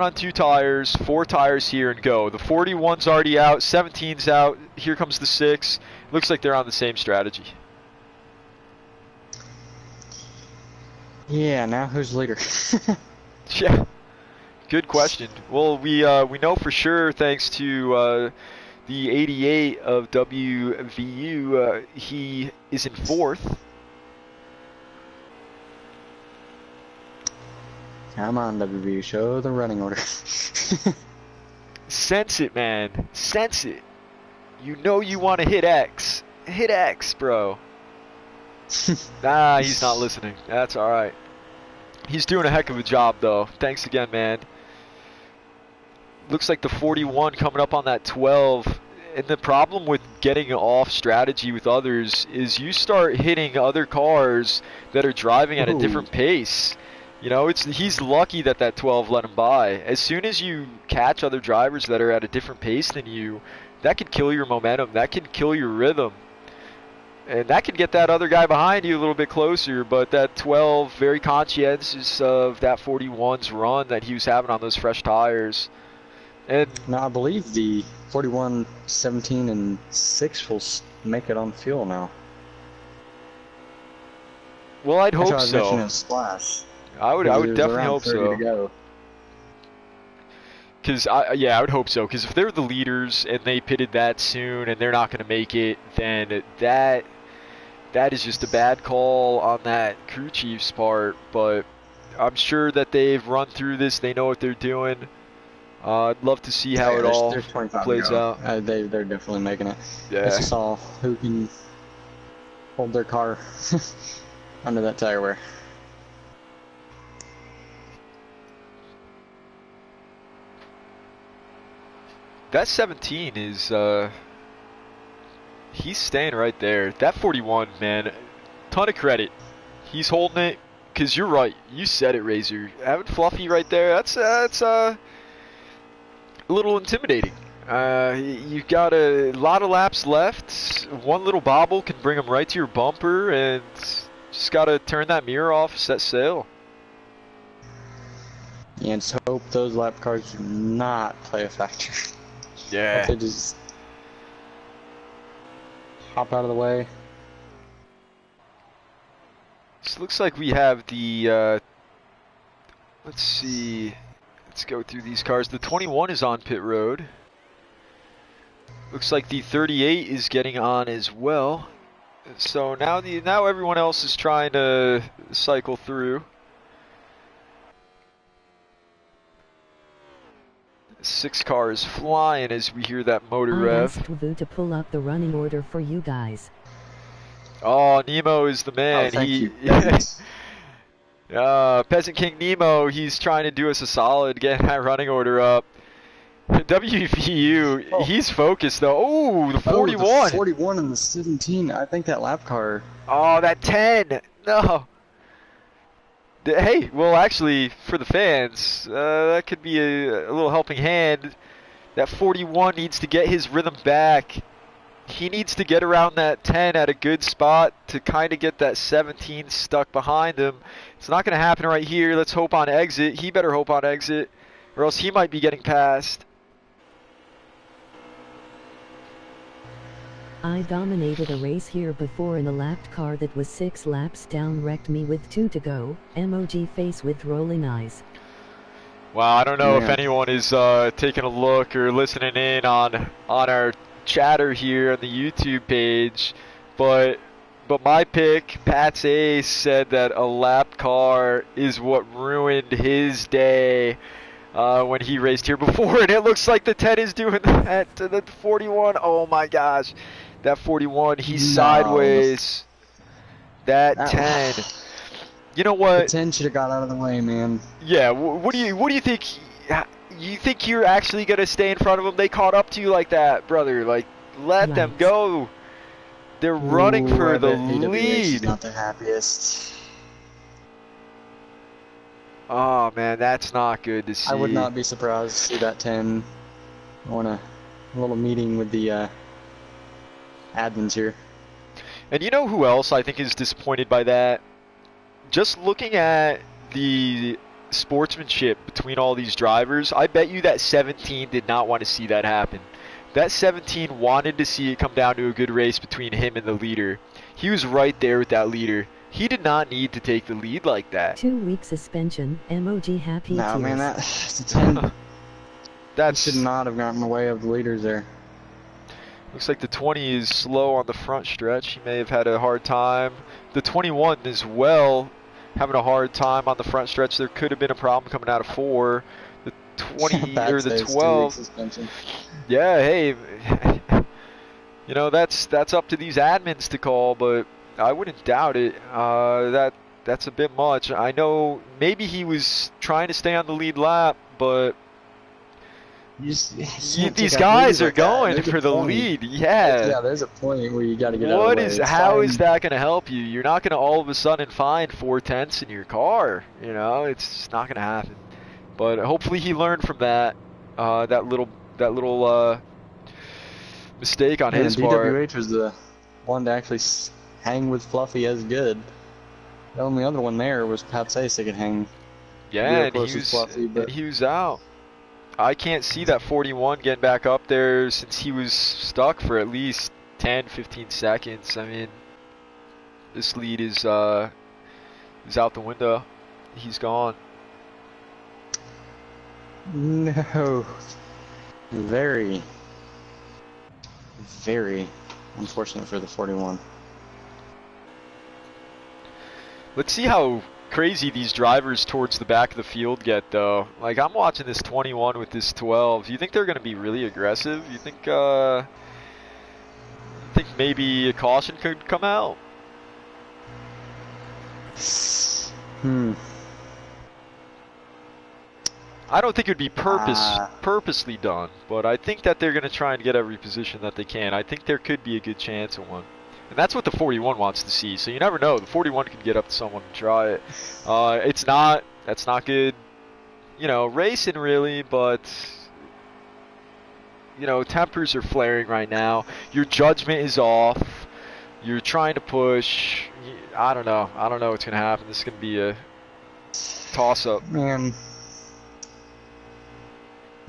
on 2 tires, 4 tires here and go. The 41's already out, 17's out. Here comes the 6. Looks like they're on the same strategy. Yeah, now who's leader? Yeah, good question. Well, we know for sure thanks to the 88 of WVU, he is in 4th. Come on, WVU, show the running order. Sense it, man. Sense it. You know you want to hit X. Hit X, bro. Nah, he's not listening. That's alright. He's doing a heck of a job, though. Thanks again, man. Looks like the 41 coming up on that 12. And the problem with getting off strategy with others is you start hitting other cars that are driving at a different pace. You know, he's lucky that 12 let him by. As soon as you catch other drivers that are at a different pace than you, that could kill your momentum. That could kill your rhythm. And that could get that other guy behind you a little bit closer, but that 12, very conscientious of that 41's run that he was having on those fresh tires. And now I believe the 41, 17, and 6 will make it on fuel now. Well, I'd hope I so. mentioned Splash. I would definitely hope so. Because I would hope so. Because if they're the leaders and they pitted that soon and they're not going to make it, then that is just a bad call on that crew chief's part. But I'm sure that they've run through this. They know what they're doing. I'd love to see how it all plays out. They're definitely making it. Yeah. Let's just all who can hold their car under that tire wear. That 17 is, he's staying right there. That 41, man, ton of credit. He's holding it, because you're right. You said it, Razor. Having Fluffy right there, that's a little intimidating. You've got a lot of laps left. One little bobble can bring him right to your bumper, and just got to turn that mirror off, set sail. Yeah, and just hope those lap cars do not play a factor. Yeah. They just hop out of the way. looks like we have the, let's see, let's go through these cars. The 21 is on pit road. Looks like the 38 is getting on as well. So now everyone else is trying to cycle through. 6 cars flying as we hear that motor I rev. asked Vu to pull up the running order for you guys. Oh, Nemo is the man. Oh, thank you. Peasant King Nemo, he's trying to do us a solid, getting that running order up. WVU, Oh. he's focused though. Oh, the 41. Oh, the 41 and the 17. I think that lap car. Oh, that 10. No. Hey, well, actually, for the fans, that could be a little helping hand. That 41 needs to get his rhythm back. He needs to get around that 10 at a good spot to kind of get that 17 stuck behind him. It's not going to happen right here. Let's hope on exit. He better hope on exit, or else he might be getting passed. I dominated a race here before and a lapped car that was 6 laps down wrecked me with 2 to go. MOG face with rolling eyes. Wow, I don't know if Yeah. anyone is taking a look or listening in on our chatter here on the YouTube page, but my pick, Pat's Ace, said that a lapped car is what ruined his day when he raced here before, and it looks like the 10 is doing that to the 41. Oh my gosh, that 41, he's No. sideways. That 10. You know The what? 10 should have got out of the way, man. Yeah, what do you think? You think you're actually gonna stay in front of them? They caught up to you like that, brother. Like, let them Right. go. They're running Ooh, for I the bet AWH is lead. not the happiest. Oh man, that's not good to see. I would not be surprised to see that 10 on a little meeting with the admins here. And you know who else I think is disappointed by that? Just looking at the sportsmanship between all these drivers, I bet you that 17 did not want to see that happen. That 17 wanted to see it come down to a good race between him and the leader. He was right there with that leader. He did not need to take the lead like that. 2-week suspension. MOG happy No, tears. man, that's a 10. That Should not have gotten in the way of the leaders there. looks like the 20 is slow on the front stretch. He may have had a hard time. The 21 as well, having a hard time on the front stretch. There could have been a problem coming out of 4. The 20 Bad or the saves, 12. 2-week suspension. Yeah, hey, you know, that's up to these admins to call, but I wouldn't doubt it. That's a bit much. I know maybe he was trying to stay on the lead lap, but these guys are going for the lead. Yeah. Yeah, there's a point where you got to get out of What the way. is? It's How fine. is that going to help you? You're not going to all of a sudden find 4/10 in your car. You know, it's just not going to happen. But hopefully he learned from that. That little mistake on his part. DWH was the one to actually hang with Fluffy as good. The only other one there was Pat Sace that could hang. Yeah, real and close with Fluffy, but he was out. I can't see that 41 getting back up there since he was stuck for at least 10, 15 seconds. I mean, this lead is out the window. He's gone. no, very, very unfortunate for the 41. Let's see how crazy these drivers towards the back of the field get, though. Like, I'm watching this 21 with this 12. You think they're going to be really aggressive? You think maybe a caution could come out? I don't think it would be purposely done, but I think that they're going to try and get every position that they can. I think there could be a good chance of one. And that's what the 41 wants to see. So you never know. The 41 could get up to someone and try it. That's not good, you know, racing really, but, you know, tempers are flaring right now. Your judgment is off. You're trying to push. I don't know. I don't know what's going to happen. This is going to be a toss-up. Man,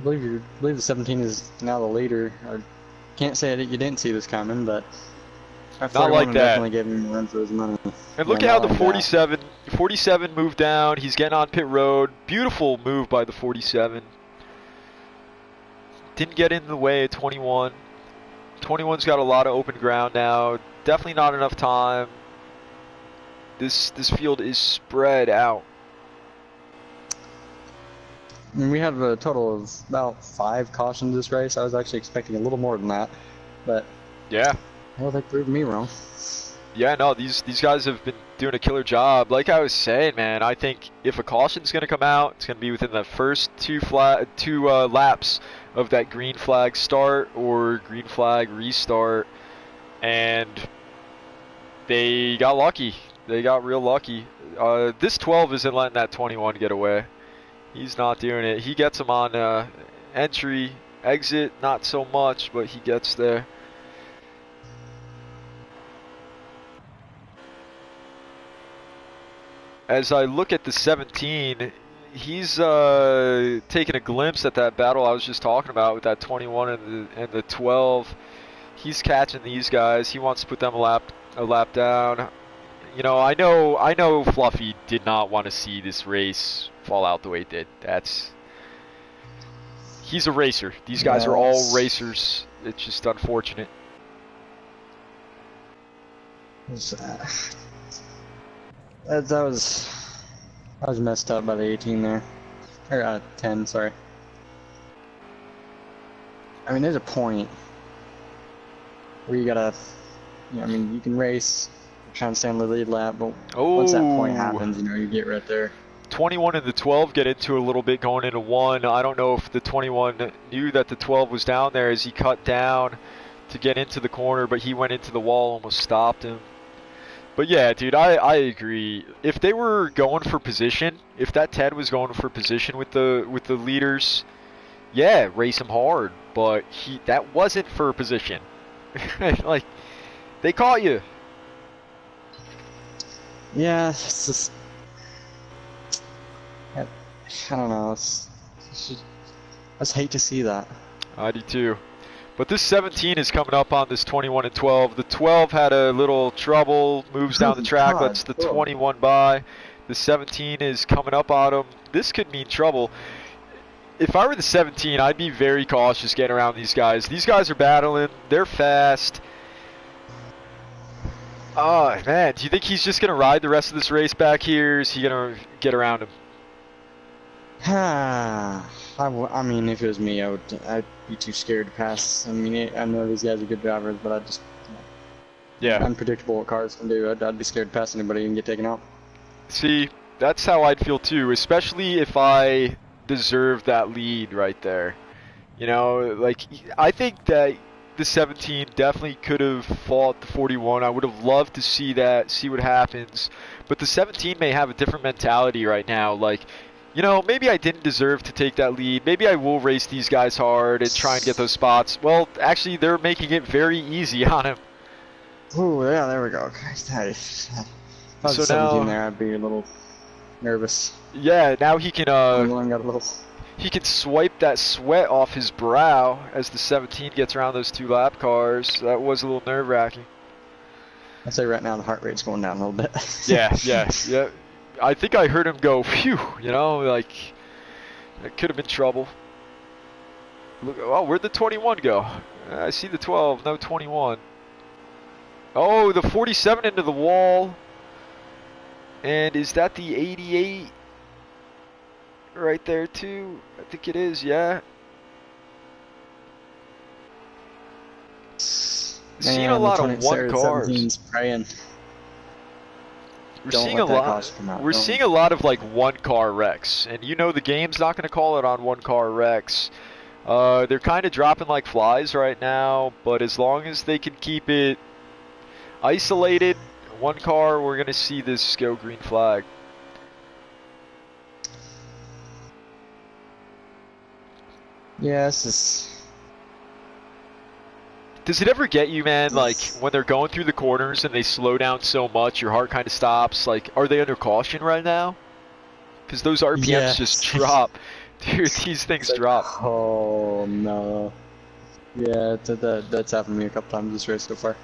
I believe the 17 is now the leader. I can't say that you didn't see this coming, but That Not 41 like that. definitely gave him run for his money. And look at how the 47 moved down. He's getting on pit road. Beautiful move by the 47. Didn't get in the way of 21. 21's got a lot of open ground now. Definitely not enough time. This field is spread out. And we had a total of about 5 cautions this race. I was actually expecting a little more than that, but Yeah. well, they proved me wrong. Yeah, no, these guys have been doing a killer job. Like I was saying, man, I think if a caution's going to come out, it's going to be within the first two laps of that green flag start or green flag restart. And they got lucky. They got real lucky. This 12 isn't letting that 21 get away. He's not doing it. He gets him on entry, exit, not so much, but he gets there. As I look at the 17, he's taking a glimpse at that battle I was just talking about with that 21 and the 12. He's catching these guys. He wants to put them a lap down. You know, I know Fluffy did not want to see this race fall out the way it did. He's a racer. These guys are all racers. It's just unfortunate. That was messed up by the 18 there, or 10. Sorry. I mean, there's a point where you gotta, I mean, you can race, trying to stay on the lead lap, but once that point happens, you get right there. 21 and the 12 get into a little bit going into 1. I don't know if the 21 knew that the 12 was down there as he cut down to get into the corner, but he went into the wall, almost stopped him. But yeah, dude, I agree. If they were going for position, if that 10 was going for position with the leaders, yeah, race him hard. But that wasn't for position. Like, they caught you. Yeah, it's just, I don't know. I just hate to see that. I do too. But this 17 is coming up on this 21 and 12. The 12 had a little trouble, moves down the track, lets the 21 by. The 17 is coming up on him. This could mean trouble. If I were the 17, I'd be very cautious getting around these guys. These guys are battling. They're fast. Oh, man. Do you think he's just going to ride the rest of this race back here? Is he going to get around him? I mean, if it was me, I'd be too scared to pass. I mean, I know these guys are good drivers, but I just, yeah, unpredictable what cars can do. I'd be scared to pass anybody and get taken out. See, that's how I'd feel too, especially if I deserved that lead right there. You know, like, I think that the 17 definitely could have fought the 41. I would have loved to see that, see what happens. But the 17 may have a different mentality right now. Like, you know, maybe I didn't deserve to take that lead. Maybe I will race these guys hard and try and get those spots. Well, actually, they're making it very easy on him. Ooh, yeah, there we go. If I was So 17 now, there, I'd be a little nervous. Yeah, now he can Got a little... he can swipe that sweat off his brow as the 17 gets around those 2 lap cars. That was a little nerve-wracking. I'd say right now the heart rate's going down a little bit. Yeah. I think I heard him go, phew, you know, like, that could have been trouble. Look, oh, where'd the 21 go? I see the 12, no 21. Oh, the 47 into the wall. And is that the 88 right there too? I think it is, yeah. Seeing a lot of 1 cars. Praying. We're seeing a lot of like 1 car wrecks, and you know the game's not going to call it on 1 car wrecks. They're kind of dropping like flies right now, but as long as they can keep it isolated, 1 car, we're going to see this go green flag. Yeah, this is... Does it ever get you, man, like, when they're going through the corners and they slow down so much, your heart kind of stops? Like, are they under caution right now? Because those RPMs just drop. Dude, these things drop. Oh, no. Yeah, that's happened to me a couple times this race so far.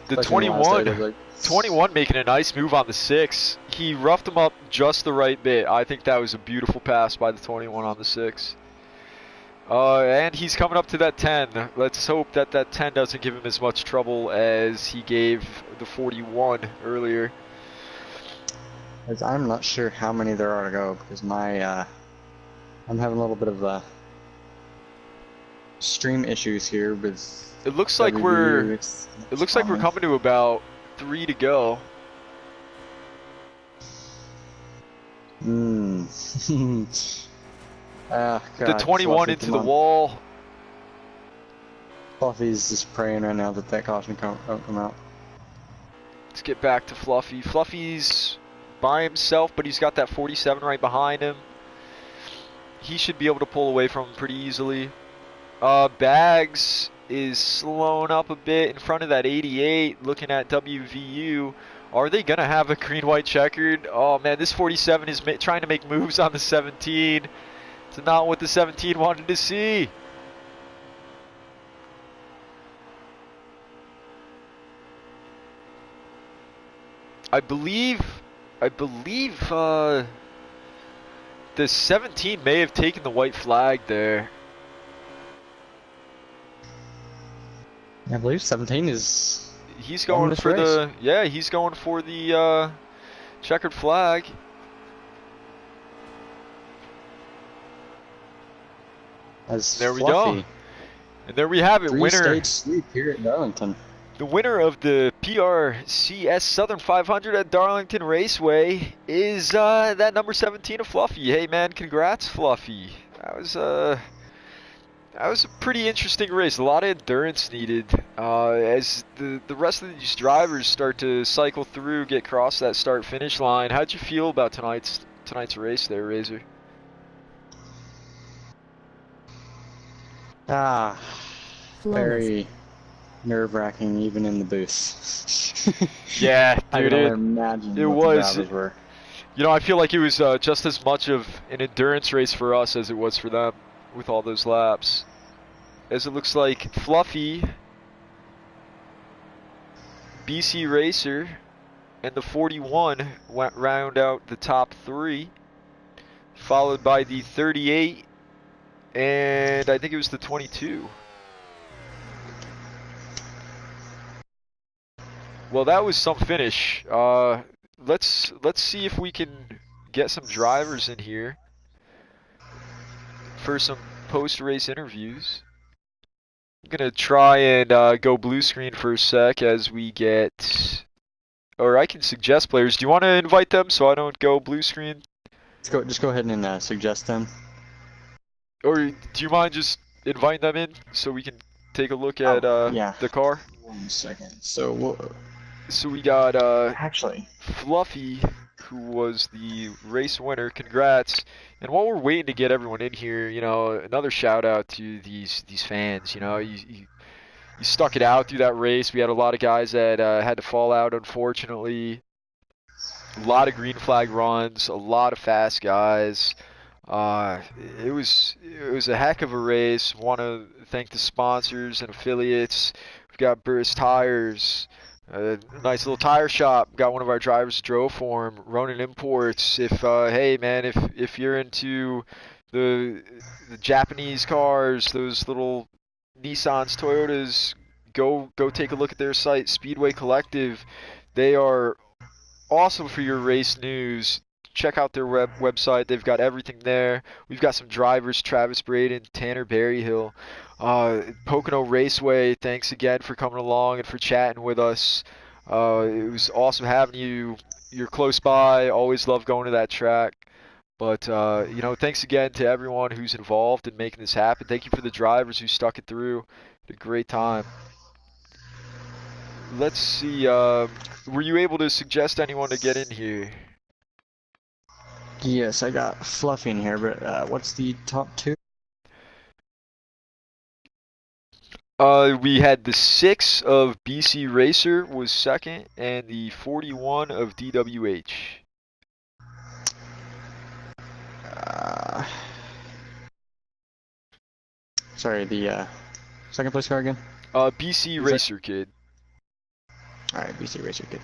The Especially in the last 21, day, like, 21 making a nice move on the 6. He roughed him up just the right bit. I think that was a beautiful pass by the 21 on the 6. And he's coming up to that 10. Let's hope that that 10 doesn't give him as much trouble as he gave the 41 earlier. as I'm not sure how many there are to go because my I'm having a little bit of stream issues here with. It looks like we're coming to about 3 to go. Hmm. God, The 21 Fluffy, into come the on. wall. Fluffy's just praying right now that that caution don't come out. Let's get back to Fluffy. Fluffy's by himself, but he's got that 47 right behind him. He should be able to pull away from him pretty easily. Bags is slowing up a bit in front of that 88, looking at WVU. Are they going to have a green-white checkered? Oh, man, this 47 is trying to make moves on the 17. It's not what the 17 wanted to see. I believe the 17 may have taken the white flag there. I believe 17 is. He's going for he's going for the checkered flag. There we go. And there we have it. Winner. Three-stage sweep here at Darlington. The winner of the PRCS Southern 500 at Darlington Raceway is that number 17 of Fluffy. Hey man, congrats Fluffy. That was a pretty interesting race. A lot of endurance needed as the rest of these drivers start to cycle through, get across that start-finish line. How'd you feel about tonight's race there, Razor? Very nerve-wracking even in the booth. Yeah, dude, I can only imagine it what was. the drivers were. You know, I feel like it was just as much of an endurance race for us as it was for them with all those laps. As it looks like Fluffy, BC Racer, and the 41 went round out the top 3, followed by the 38, and I think it was the 22. Well, that was some finish. Let's see if we can get some drivers in here for some post-race interviews. I'm gonna try and go blue screen for a sec as we get, or I can suggest players. Do you want to invite them so I don't go blue screen? Just go ahead and suggest them. Or do you mind just inviting them in so we can take a look at yeah. the car? 1 second. So we got actually Fluffy, who was the race winner. Congrats! And while we're waiting to get everyone in here, you know, another shout out to these fans. You know, you stuck it out through that race. We had a lot of guys that had to fall out, unfortunately. A lot of green flag runs, a lot of fast guys. It was a heck of a race. Want to thank the sponsors and affiliates. We've got Burris Tires. Nice little tire shop. Got one of our drivers drove for him. Ronin Imports. If hey man, if you're into the Japanese cars, those little Nissans, Toyotas, go take a look at their site. Speedway Collective. They are awesome for your race news. Check out their website. They've got everything there. We've got some drivers: Travis Braden, Tanner Berryhill. Pocono Raceway, thanks again for coming along and for chatting with us. It was awesome having you. You're close by. Always love going to that track. But, you know, thanks again to everyone who's involved in making this happen. Thank you for the drivers who stuck it through. Had a great time. Let's see. Were you able to suggest anyone to get in here? Yes, I got Fluffy in here, but what's the top 2? We had the 6 of BC Racer was second, and the 41 of DWH. Sorry, the second place car again? BC Racer kid. All right, BC Racer Kid.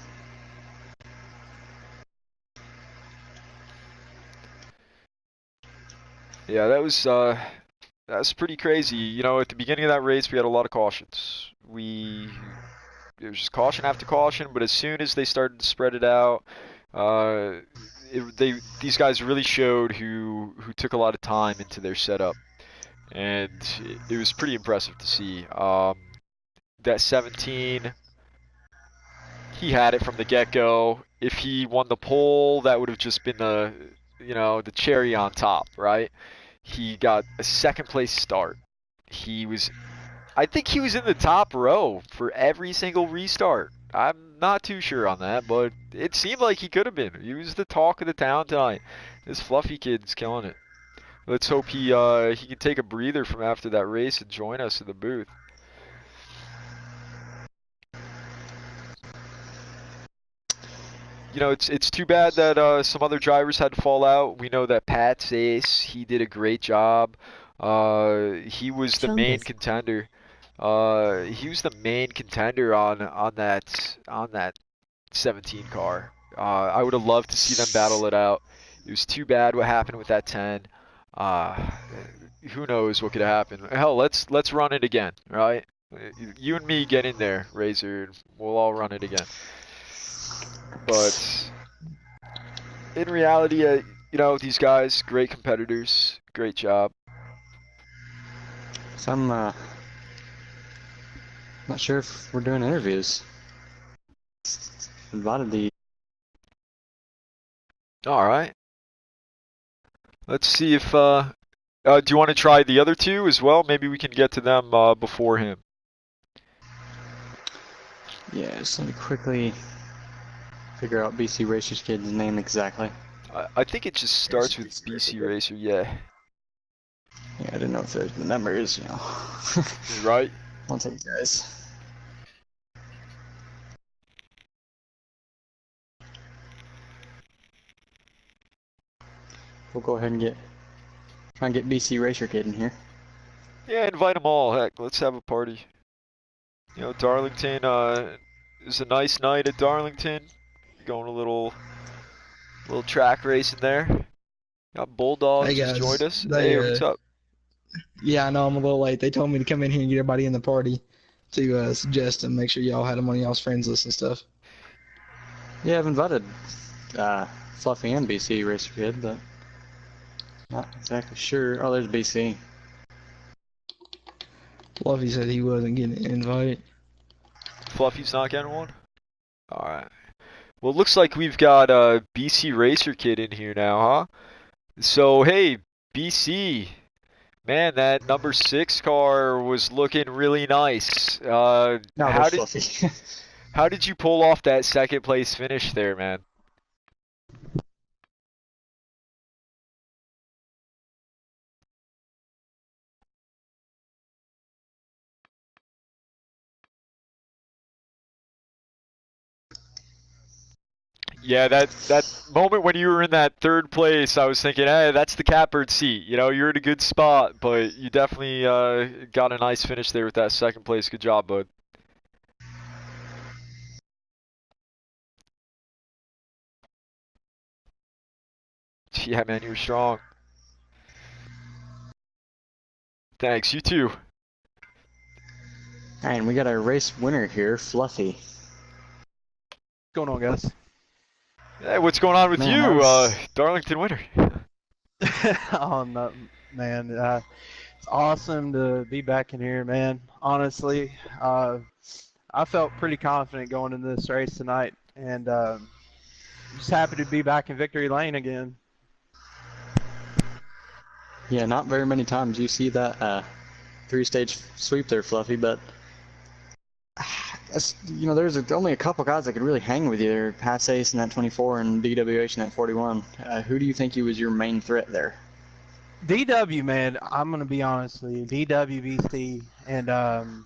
Yeah, that was pretty crazy. You know, at the beginning of that race, we had a lot of cautions. There was just caution after caution, but as soon as they started to spread it out, uh, these guys really showed who took a lot of time into their setup, and it was pretty impressive to see. That 17, he had it from the get-go. If he won the pole, that would have just been the cherry on top, right? He got a second place start. I think he was in the top row for every single restart. I'm not too sure on that, but it seemed like he could have been. He was the talk of the town tonight. This fluffy kid's killing it. Let's hope he can take a breather from after that race and join us in the booth. You know, it's too bad that some other drivers had to fall out. We know that PRCS, he did a great job. He was the main Chungus. contender. He was the main contender on that 17 car. I would have loved to see them battle it out. It was too bad what happened with that 10. Uh, who knows what could have happened? Hell, let's run it again, right? You and me get in there, Razor, and we'll all run it again. But in reality, you know, these guys, great competitors, great job. So I'm not sure if we're doing interviews. Invited the. All right. Let's see if do you want to try the other two as well? Maybe we can get to them before him. Yeah, just let me quickly figure out BC Racer Kid's name exactly. I think it just starts with BC Racer, yeah. Yeah, I didn't know if the number is, you know. Right? One second, guys. We'll go ahead and try and get BC Racer Kid in here. Yeah, invite them all. Heck, let's have a party. You know, Darlington is a nice night at Darlington. Going a little track racing there. Got Bulldog Hey just guys, joined us. they Hey, what's up? yeah, I know I'm a little late. They told me to come in here and get everybody in the party to suggest and make sure y'all had them on y'all's friends list and stuff. Yeah, I've invited Fluffy and BC Racer Kid, but not exactly sure. Oh, there's BC. Fluffy said he wasn't getting an invite. Fluffy's not getting one? Alright. Well, it looks like we've got BC Racer Kid in here now, huh? So, hey, BC. Man, that number 6 car was looking really nice. No, there's Fluffy. How did you pull off that second place finish there, man? Yeah, that moment when you were in that third place, I was thinking, hey, that's the catbird seat. You know, you're in a good spot, but you definitely got a nice finish there with that second place. Good job, bud. Yeah, man, you were strong. Thanks, you too. And we got our race winner here, Fluffy. What's going on, guys? Hey, what's going on with Man, you, that's- Darlington winner? Oh no, man! It's awesome to be back in here, man. Honestly, I felt pretty confident going into this race tonight, and just happy to be back in victory lane again. Yeah, not very many times you see that 3-stage sweep there, Fluffy, but you know, there's only a couple guys that could really hang with you there. Pass Ace in that 24 and DWH in that 41. Who do you think was your main threat there? DW, man, I'm gonna be honest with you. DW, BC, and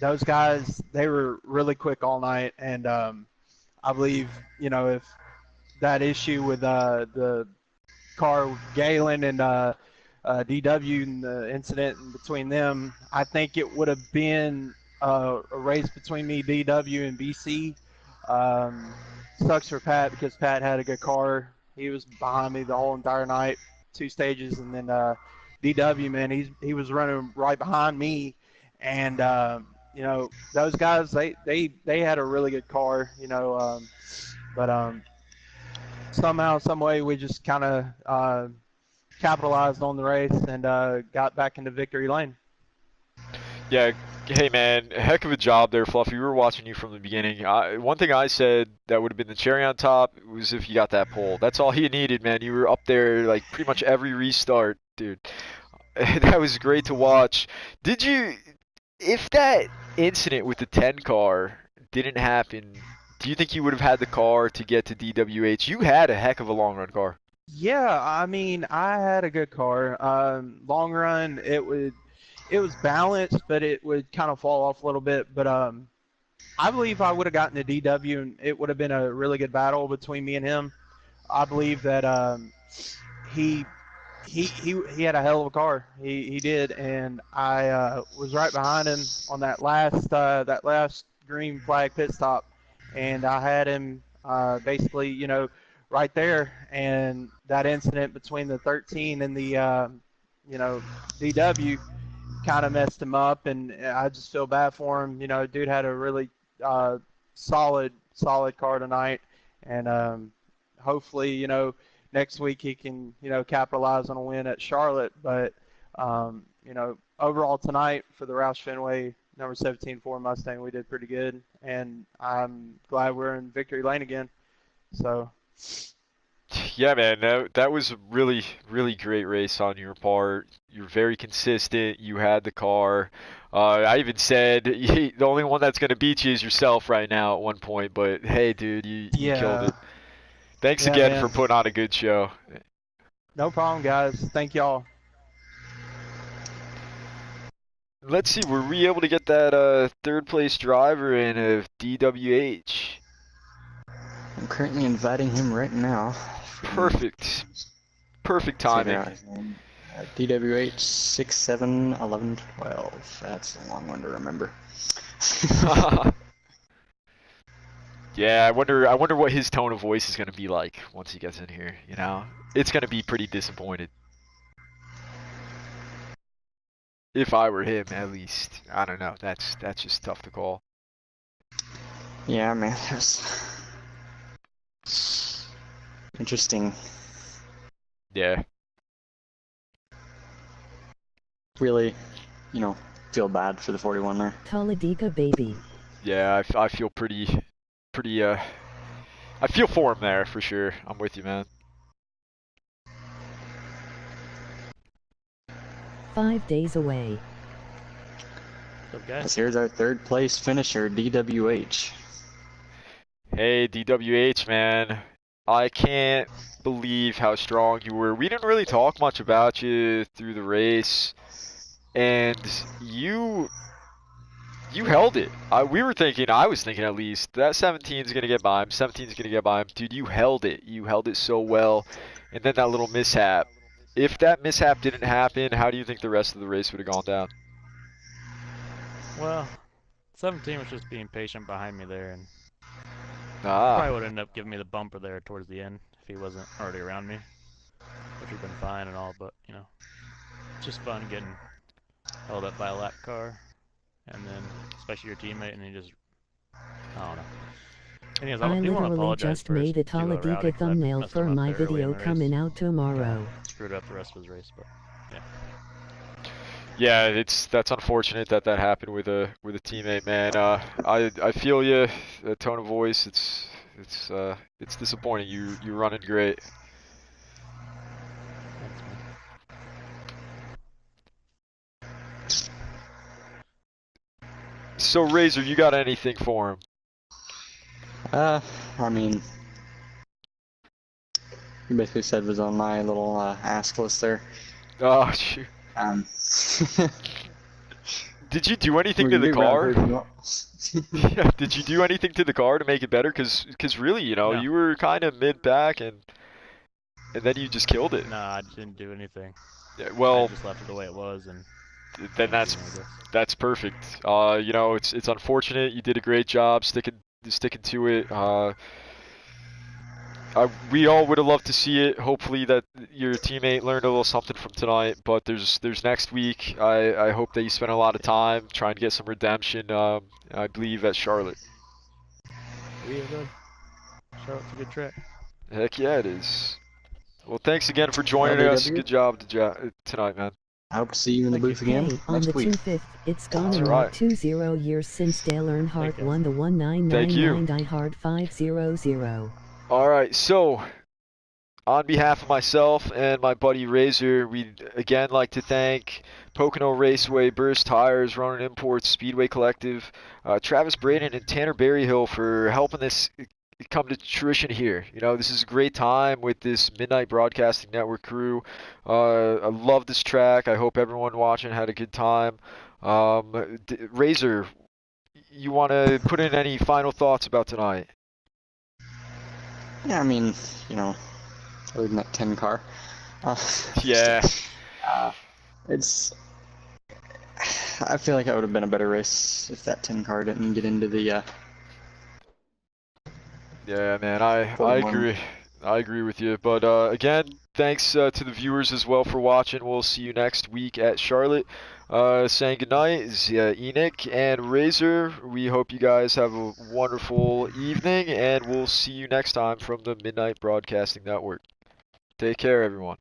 those guys, they were really quick all night, and I believe, you know, if that issue with the car with Galen and DW and the incident between them, I think it would have been a race between me, DW, and BC. Sucks for Pat because Pat had a good car. He was behind me the whole entire night, 2 stages, and then DW, man, he was running right behind me, and those guys they had a really good car, but somehow some way we just kind of capitalized on the race and got back into victory lane. Yeah, hey man, heck of a job there, Fluffy. We were watching you from the beginning. One thing I said that would have been the cherry on top was if you got that pole. That's all you needed, man. You were up there like pretty much every restart, dude. That was great to watch. If that incident with the 10 car didn't happen, do you think you would have had the car to get to DWH? You had a heck of a long run car. Yeah, I mean, I had a good car. Long run, it was balanced, but it would kind of fall off a little bit. But I believe I would have gotten to DW, and it would have been a really good battle between me and him. I believe that he he had a hell of a car. He did, and I was right behind him on that last green flag pit stop, and I had him basically, right there. And that incident between the 13 and the DW kind of messed him up, and I just feel bad for him. Dude had a really solid car tonight, and hopefully, next week he can, capitalize on a win at Charlotte. But overall tonight for the Roush Fenway number 17 Ford Mustang, we did pretty good, and I'm glad we're in victory lane again. So. Yeah, man, that was a really, really great race on your part. You're very consistent. You had the car. I even said the only one that's going to beat you is yourself right now at one point. But hey, dude, you killed it. Thanks again for putting on a good show. No problem, guys. Thank y'all. Let's see, were we able to get that third place driver in of DWH? I'm currently inviting him right now. Perfect. Perfect timing. DWH 6, 7, 11, 12. That's a long one to remember. Yeah, I wonder what his tone of voice is going to be like once he gets in here, It's going to be pretty disappointed. If I were him, at least. I don't know. That's just tough to call. Yeah, man. Interesting. Yeah. Really, feel bad for the 41 there. Talladega baby. Yeah, I feel pretty, I feel for him there for sure. I'm with you, man. 5 days away. Okay. Here's our third place finisher, DWH. Hey, DWH, man. I can't believe how strong you were. We didn't really talk much about you through the race, and you held it. I was thinking at least, that 17 is going to get by him, 17 is going to get by him. Dude, you held it. You held it so well. And then that little mishap. If that mishap didn't happen, how do you think the rest of the race would have gone down? Well, 17 was just being patient behind me there, and probably would end up giving me the bumper there towards the end if he wasn't already around me, which would have been fine and all, but, it's just fun getting held up by a lap car, and then especially your teammate, and he just, I don't know. Anyways, I do want to literally apologize just made a Talladega thumbnail for my video coming out tomorrow. Screwed up the rest of his race, but yeah. Yeah, that's unfortunate that happened with a teammate, man. I feel you. The tone of voice, it's disappointing. You're running great. Thanks, man. So Razor, you got anything for him? I mean, he basically said was on my little ask list there. Oh shoot. Did you do anything to the car? Yeah, did you do anything to the car to make it better? Cause really, No. you were kind of mid-back and then you just killed it. No, I didn't do anything. Yeah, well, I just left it the way it was, and then that's perfect. It's unfortunate. You did a great job sticking sticking to it. We all would have loved to see it. Hopefully that your teammate learned a little something from tonight. But there's next week. I hope that you spend a lot of time trying to get some redemption. I believe at Charlotte. Yeah, bud. Charlotte's a good track. Heck yeah, it is. Well, thanks again for joining LDW. us. Good job tonight, man. I hope to see you in the booth again Hey, on next the week. 25th, it's gone That's in right. 20 years since Dale Earnhardt Thank you. won the Thank you. 1999 Die Hard 500. All right, so on behalf of myself and my buddy Razor, we'd again like to thank Pocono Raceway, Burst Tires, Ronin Imports, Speedway Collective, Travis Braden, and Tanner Berryhill for helping this come to fruition here. You know, this is a great time with this Midnight Broadcasting Network crew. I love this track. I hope everyone watching had a good time. Razor, you want to put in any final thoughts about tonight? Yeah, I mean, you know, other than that 10 car. Yeah. It's. I feel like that would have been a better race if that 10 car didn't get into the. Yeah, man, I 41. agree. I agree with you. But again, thanks to the viewers as well for watching. We'll see you next week at Charlotte. Saying goodnight is Enoch and Razor. We hope you guys have a wonderful evening, and we'll see you next time from the Midnight Broadcasting Network. Take care, everyone.